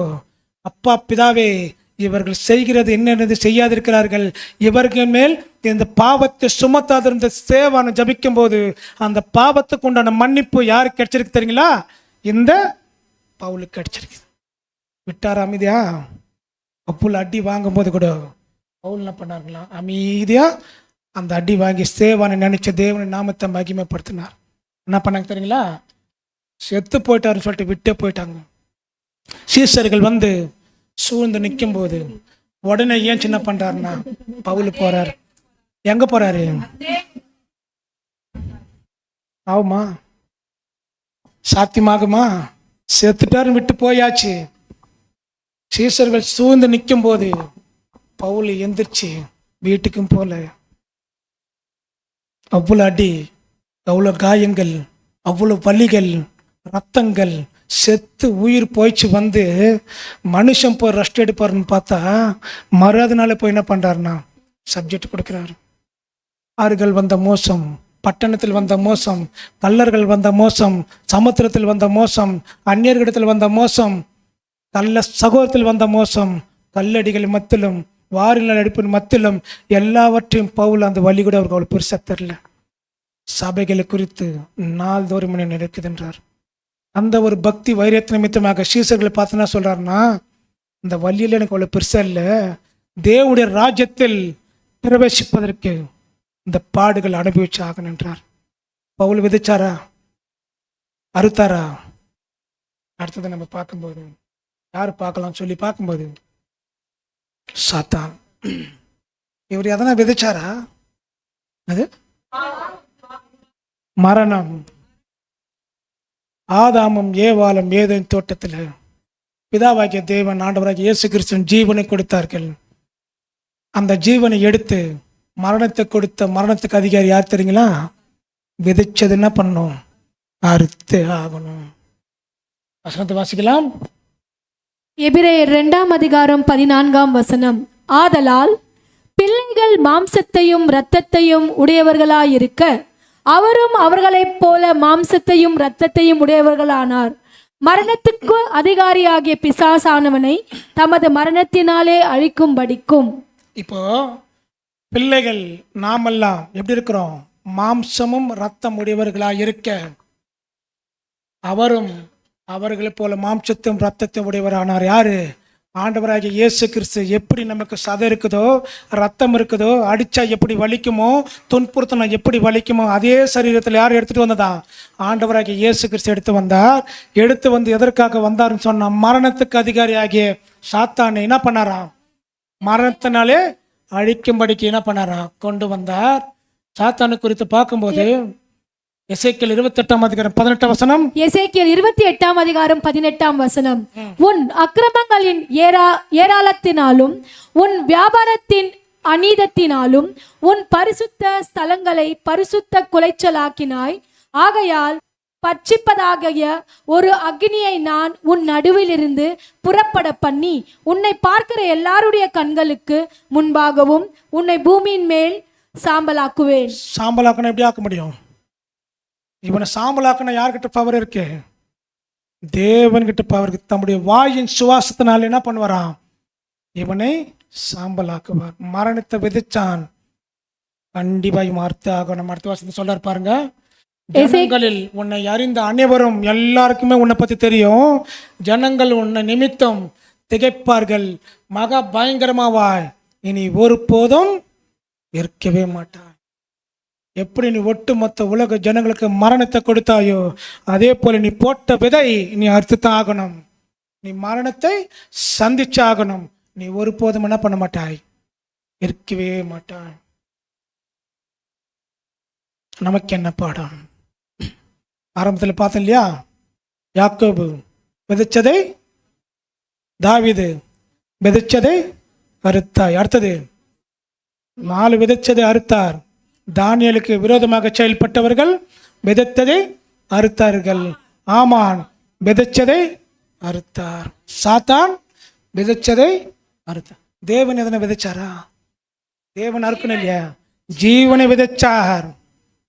அப்பா பிதாவே இவர்கள் செய்கிறது என்னென்னது செய்யாதிருக்கிறார்கள், இவர்கள் மேல் இந்த பாவத்தை சுமத்தாதிருந்த சேவானை ஜபிக்கும் போது அந்த பாவத்துக்கு உண்டான மன்னிப்பு யாருக்கு கிடைச்சிருக்கு தெரியுங்களா? இந்த பவுலுக்கு கிடைச்சிருக்கு. விட்டார் அமைதியா? அப்புல் அடி வாங்கும்போது கூட பவுல் என்ன பண்ணாருங்களா? அமைதியா அந்த அடி வாங்கி சேவானை நினைச்ச தேவனை நாமத்தை மகிமைப்படுத்தினார். என்ன பண்ணாங்க தெரியுங்களா? செத்து போயிட்டாருன்னு சொல்லிட்டு விட்டே போயிட்டாங்க. சீசர்கள் வந்து சூழ்ந்து நிற்கும் போது உடனே ஏன் சின்ன பண்றாருன்னா பவுல் போறாரு. எங்க போறாரு? ஆகுமா? சாத்தியமாகுமா? செத்துட்டாருன்னு விட்டு போயாச்சு. சீசர்கள் சூழ்ந்து நிற்கும் போது பவுல் எந்திரிச்சு வீட்டுக்கும் போல. அவ்வளோ அடி, அவ்வளோ காயங்கள், அவ்வளோ வலிகள், ரத்தங்கள், செத்து உயிர் போயிடுச்சு. வந்து மனுஷன் போய் ரெஸ்ட் எடுப்பாருன்னு பார்த்தா மறுநாள் போய் என்ன பண்ணுறாருன்னா சப்ஜெக்ட் கொடுக்குறாரு. ஆறுகள் வந்த மோசம், பட்டணத்தில் வந்த மோசம், கள்ளர்கள் வந்த மோசம், சமுத்திரத்தில் வந்த மோசம், அந்நியர்களிடத்தில் வந்த மோசம், கள்ள சகோதரத்தில் வந்த மோசம், கல்லடிகள் மத்திலும் வாரில் அடிப்பின் மத்திலும் எல்லாவற்றையும் பவுல் அந்த வழி கூட அவருக்கு அவ்வளோ பெருசாக தெரில. சபைகளை குறித்து நாள்தோறும் நடக்குதுன்றார். அந்த ஒரு பக்தி வைரியத்து நிமித்தமாக சீசர்களை பார்த்து என்ன சொல்றாருன்னா, இந்த வழியில் எனக்கு அவ்வளோ பெருசாக இல்லை, தேவனுடைய ராஜ்யத்தில் பிரவேசிப்பதற்கு இந்த பாடுகள் அனுபவிச்சு ஆகணுன்றார். பவுல் விதைச்சாரா? அறுத்தாரா? அடுத்தது நம்ம பார்க்கும்போது யார் பார்க்கலாம் சொல்லி பார்க்கும்போது சாத்தான். இவர் எதனா விதைச்சாரா? அது மரணம். ஆதாமும் ஏவாளும் ஏதேன் தோட்டத்தில் பிதாவாகிய தேவன் ஆண்டவராகிய இயேசு கிறிஸ்துவின் ஜீவனை கொடுத்தார்கள். அந்த ஜீவனை எடுத்து மரணத்தை கொடுத்த மரணத்துக்கு அதிகாரி யார் தெரியுங்களா? விதைச்சது என்ன பண்ணணும்? அறுத்து ஆகணும். வசனத்தை வாசிக்கலாம். எபிரேயர் 2:14 ஆதலால் பிள்ளைகள் மாம்சத்தையும் இரத்தத்தையும் உடையவர்களாயிருக்க அவரும் அவர்களைப் போல மாம்சத்தையும் இரத்தத்தையும் உடையவர்களானார். மரணத்துக்கு அதிகாரியாகிய பிசாசானவனை தமது மரணத்தினாலே அழிக்கும்படிக்கும். இப்போ பிள்ளைகள் நாமெல்லாம் எப்படி இருக்கிறோம்? மாம்சமும் இரத்தம் உடையவர்களாக இருக்க அவரும் அவர்களைப் போல மாம்சத்தையும் இரத்தத்தையும் உடையவரானார். யாரு? ஆண்டவராகிய இயேசு கிறிஸ்து. எப்படி நமக்கு சதை இருக்குதோ, ரத்தம் இருக்குதோ, அடிச்சா எப்படி வலிக்குமோ, துன்புறுத்தினா எப்படி வலிக்குமோ, அதே சரீரத்தில் யார் எடுத்துட்டு வந்ததா? ஆண்டவராகிய இயேசு கிறிஸ்து எடுத்து வந்தார். எடுத்து வந்து எதற்காக வந்தார்னு சொன்னா, மரணத்துக்கு அதிகாரியாகிய சாத்தானை என்ன பண்ணாராம்? மரணத்தினாலே அழிக்கும்படிக்கு என்ன பண்ணாராம்? கொண்டு வந்தார். சாத்தானை குறித்து பார்க்கும்போது எசேக்கியேல் 28:18 எசேக்கியேல் 28:18 உன் அக்கிரமங்களின் ஏராளத்தினாலும் உன் வியாபாரத்தின் அநீதத்தினாலும் உன் பரிசுத்த ஸ்தலங்களை பரிசுத்த குலைச்சலாக்கினாய். ஆகையால் பட்சிப்பதாகிய ஒரு அக்னியை நான் உன் நடுவிலிருந்து புறப்பட பண்ணி உன்னை பார்க்கிற எல்லாருடைய கண்களுக்கு முன்பாகவும் உன்னை பூமியின் மேல் சாம்பலாக்குவேன். சாம்பலாக்கணும் எப்படி ஆக்க முடியும்? இவனை சாம்பலாக்கணும் யார்கிட்ட பவர் இருக்கு? தேவன்கிட்ட பவர் இருக்கு. தம்முடைய வாயின் சுவாசத்தினால என்ன பண்ணுவாராம்? இவனை சாம்பலாக்குவார். மரணத்தை விதைச்சான், கண்டிப்பாய் மார்த்து ஆகணும். அடுத்த வாசத்தை சொல்றாரு பாருங்க. ஜனங்களில் உன்னை அறிந்த அனைவரும், எல்லாருக்குமே உன்னை பத்தி தெரியும். ஜனங்கள் உன்னை நிமித்தம் திகைப்பார்கள், மகா பயங்கரமாவாய், இனி ஒருபோதும் இருக்கவே மாட்டாய். எப்படி நீ ஒட்டுமொத்த உலக ஜனங்களுக்கு மரணத்தை கொடுத்தாயோ அதே போல நீ போட்ட விதை நீ அறுத்துத்தான் ஆகணும். நீ மரணத்தை சந்திச்சாகணும். நீ ஒருபோதும் என்ன பண்ண மாட்டாய்? இருக்கவே மாட்டாய். நமக்கு என்ன பாடம்? ஆரம்பத்தில் பார்த்தோம் இல்லையா, யாக்கோபு விதைச்சதை தாவீது விதைச்சதை அறுத்தாய். அடுத்தது 4 விதைச்சதை அறுத்தார். தானியேலுக்கு விரோதமாக செயல்பட்டவர்கள் விதைத்ததை அறுத்தார்கள். ஆமான் விதைச்சதை அறுத்தார். சாத்தான் விதைச்சதை அறுத்தார். தேவன் எதனை விதைச்சாரா? தேவன் அறுக்கணும் இல்லையா, ஜீவனை விதைச்சார்.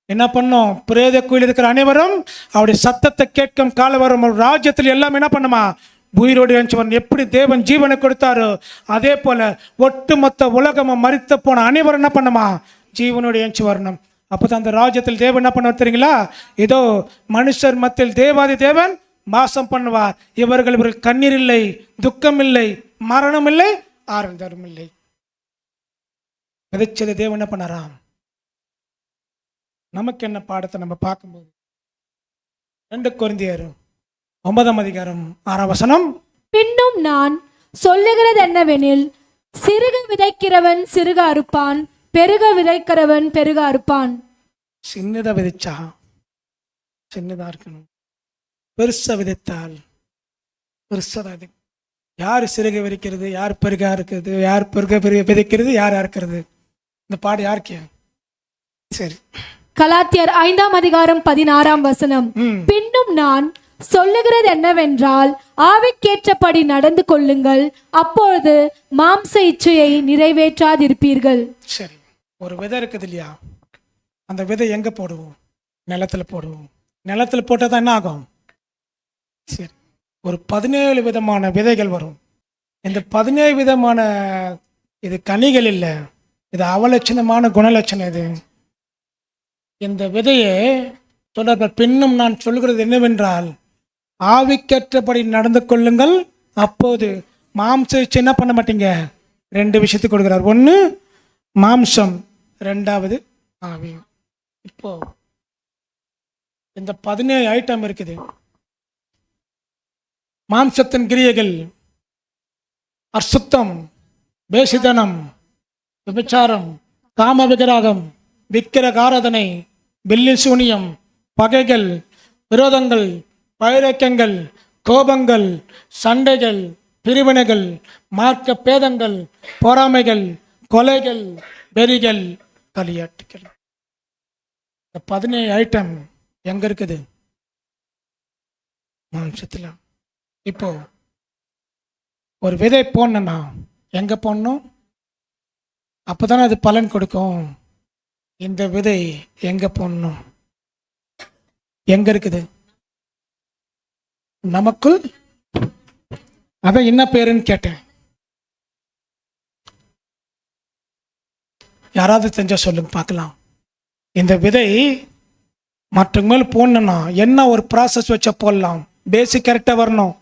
என்ன பண்ணோம்? பிரேத கோயில் இருக்கிற அனைவரும் அவருடைய சத்தத்தை கேட்கும் காலம் வரும். ராஜ்யத்தில் எல்லாம் என்ன பண்ணுமா? உயிரோடு எழுந்தவன். எப்படி தேவன் ஜீவனை கொடுத்தாரோ அதே போல ஒட்டுமொத்த உலகமும் மரித்து போன அனைவரும் என்ன பண்ணுமா? ஜீவனோடு எழுந்து வரணும். அப்போதான் அந்த ராஜ்யத்தில் தேவன் என்ன பண்ணுவார் தெரியுங்களா? இதோ மனுஷர் மத்தியில் தேவாதி தேவன் வாசம் பண்ணுவார். இவர்கள் கண்ணீர் இல்லை, துக்கம் இல்லை, மரணம் இல்லை, ஆறுதலும் இல்லை. விதைச்சதை தேவன் என்ன பண்ணாராம்? நமக்கு என்ன பாடத்தை நம்ம பார்க்கும்போது 2 கொரிந்தியர் 9:6 பின்னும் நான் சொல்லுகிறது என்னவெனில், சிறுக விதைக்கிறவன் சிறுக அறுப்பான், பெருக விதைக்கிறவன் பெருக அறுப்பான். சின்னதா விதைச்சா சின்னதா இருக்கணும், பெருசா விதைத்தால் பெருசா. யார் சிறுக விதைக்கிறது, யார் பெருகா இருக்கிறது, யார் பெருக விதைக்கிறது, யார் அறுக்கிறது? இந்த பாடு யாருக்கு? சரி, கலாத்தியர் 5:16 பின்னும் நான் சொல்லுகிறது என்னவென்றால், ஆவிக்கேற்றபடி நடந்து கொள்ளுங்கள், அப்பொழுது மாம்ச இச்சையை நிறைவேற்றாதிருப்பீர்கள். சரி, ஒரு விதை இருக்குது இல்லையா, அந்த விதை எங்க போடுவோம்? நிலத்துல போடுவோம். நிலத்துல போட்டால் தான் என்ன ஆகும்? சரி, ஒரு 17 விதமான விதைகள் வரும். இந்த 17 விதமான இது கனிகள் இல்லை, இது அவலட்சணமான குணலட்சணம். இது இந்த விதையை சொல்ற பின்னும் நான் சொல்கிறது என்னவென்றால், ஆவிக்கேற்றபடி நடந்து கொள்ளுங்கள், அப்போது மாம்ச இச்சை என்ன பண்ண மாட்டீங்க? 2 விஷயத்துக்கு கொடுக்குறார். 1 மாம்சம், 2வது ஆவி. இப்போ இந்த 17 ஐட்டம் இருக்குது. மாம்சத்தின் கிரியைகள் அசுத்தம், பேசிதனம், விபச்சாரம், காம விக்கிரகம், விக்கிரகாராதனை, பில்லி சூனியம், பகைகள், விரோதங்கள், வைராக்கியங்கள், கோபங்கள், சண்டைகள், பிரிவினைகள், மார்க்க பேதங்கள், பொறாமைகள், கொலைகள், வெறிகள், களியாட்டுகள். இந்த 17 ஐட்டம் எங்க இருக்குது? மாம்சத்தில். இப்போ ஒரு விதை போடணும்னா எங்க போடணும்? அப்போதானே அது பலன் கொடுக்கும். இந்த விதை எங்க போடணும்? எங்க இருக்குது? நமக்குள். அதான் என்ன பேருன்னு கேட்டேன். யாராவது தெரிஞ்சா சொல்லுங்க பார்க்கலாம். இந்த விதை மற்ற மேல் போடணும்னா என்ன ஒரு ப்ராசஸ் வச்சா போடலாம்? பேசிக் கரெக்டாக வரணும்.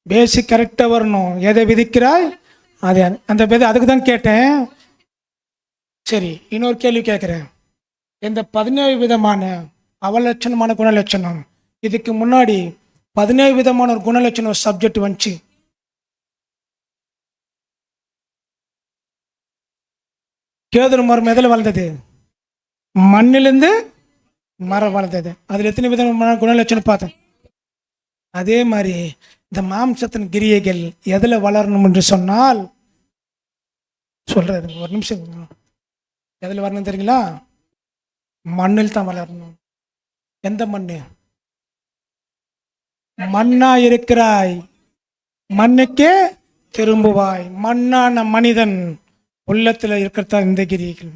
பேசிக் கரெக்டாக வரணும். எதை விதிக்கிறாய் அது அந்த விதை. அதுக்கு தான் கேட்டேன். சரி, இன்னொரு கேள்வி கேட்குறேன். இந்த 17 விதமான அவலட்சணமான குணலட்சணம், இதுக்கு முன்னாடி 17 விதமான ஒரு குணலட்சணம் சப்ஜெக்ட் வந்துச்சு. கேதுரு மரம் எதில் வளர்ந்தது? மண்ணிலிருந்து மரம் வளர்ந்தது. அதில் எத்தனை விதமான குணலட்சணம் பார்த்தேன். அதே மாதிரி இந்த மாம்சத்தின் கிரியைகள் எதில் வளரணும் என்று சொன்னால் சொல்றது. ஒரு நிமிஷம், எதில் வரணும் தெரியுங்களா? மண்ணில் தான் வளரணும். எந்த மண்ணு? மண்ணா இருக்கிறாய், மண்ணுக்கே திரும்புவாய். மண்ணான மனிதன் உள்ளத்துல இருக்கிறதா இந்த கிரிகள்.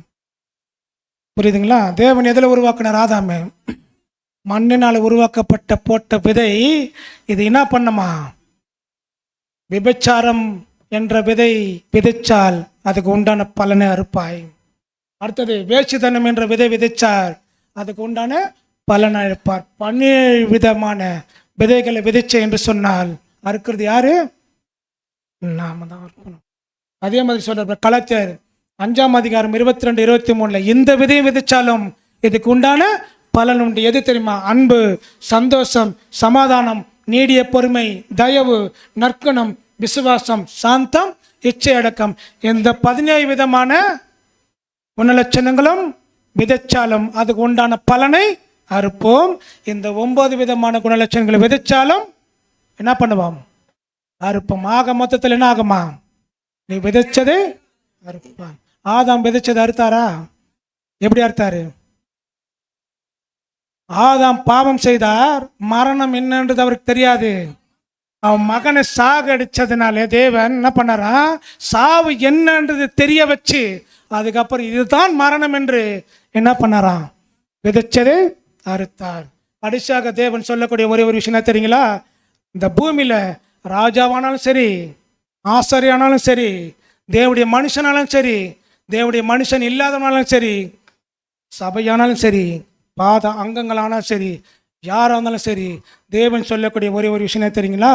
புரியுதுங்களா? தேவன் எதில் உருவாக்கினார்? ஆதாமே. மண்ணினால் உருவாக்கப்பட்ட போட்ட விதை இது என்ன பண்ணுமா? விபச்சாரம் என்ற விதை விதைச்சால் அதுக்கு உண்டான பலனை அறுப்பாய். அடுத்தது வேசித்தனம் என்ற விதை விதைச்சார், அதுக்கு உண்டான பலனை அறுப்பார். 17 விதமான விதைகளை விதைச்ச என்று சொன்னால் அறுக்கிறது யாரு? நாம தான் இருக்கணும். அதே மாதிரி சொல்ற கலாத்தியர் 5:22-23 இந்த விதையை விதைச்சாலும் இதுக்கு உண்டான பலன் உண்டு. எது தெரியுமா? அன்பு, சந்தோஷம், சமாதானம், நீடிய பொறுமை, தயவு, நற்குணம், விசுவாசம், சாந்தம், இச்சை அடக்கம். இந்த 17 விதமான குணலட்சணங்களும் விதைச்சாலும் அதுக்கு உண்டான பலனை அறுப்போம். இந்த 9 விதமான குணலட்சணங்களை விதைச்சாலும் என்ன பண்ணுவோம்? அறுப்போம். ஆக மொத்தத்தில் என்ன ஆகுமா? நீ விதைச்சது அறுப்பாய். ஆதாம் விதைச்சது அறுத்தாரா? எப்படி அறுத்தாரு? ஆதாம் பாவம் செய்தார். மரணம் என்னன்றது அவருக்கு தெரியாது. அவன் மகனை சாகடிச்சதுனாலே தேவன் என்ன பண்ணாரா? சாவு என்னன்றது தெரிய வச்சு அதுக்கப்புறம் இதுதான் மரணம் என்று என்ன பண்ணாராம்? விதைச்சது அறுத்தார். கடைசியாக தேவன் சொல்லக்கூடிய ஒரே ஒரு விஷயம் என்ன தெரியுங்களா? இந்த பூமியில ராஜாவானாலும் சரி, ஆசாரியானாலும் சரி, தேவனுடைய மனுஷனாலும் சரி, தேவனுடைய மனுஷன் இல்லாதவனாலும் சரி, சபையானாலும் சரி, பாத அங்கங்களானாலும் சரி, யாராக இருந்தாலும் சரி, தேவன் சொல்லக்கூடிய ஒரே ஒரு விஷயம் என்ன தெரியுங்களா?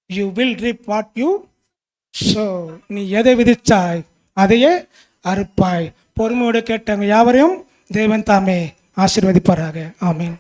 You will ரீப் what you so. நீ எதை விதிச்சாய் அதையே அறுப்பாய். பொறுமையோடு கேட்டவங்க யாவரையும் தேவன் தாமே ஆசீர்வதிப்பாராக. ஆமீன்.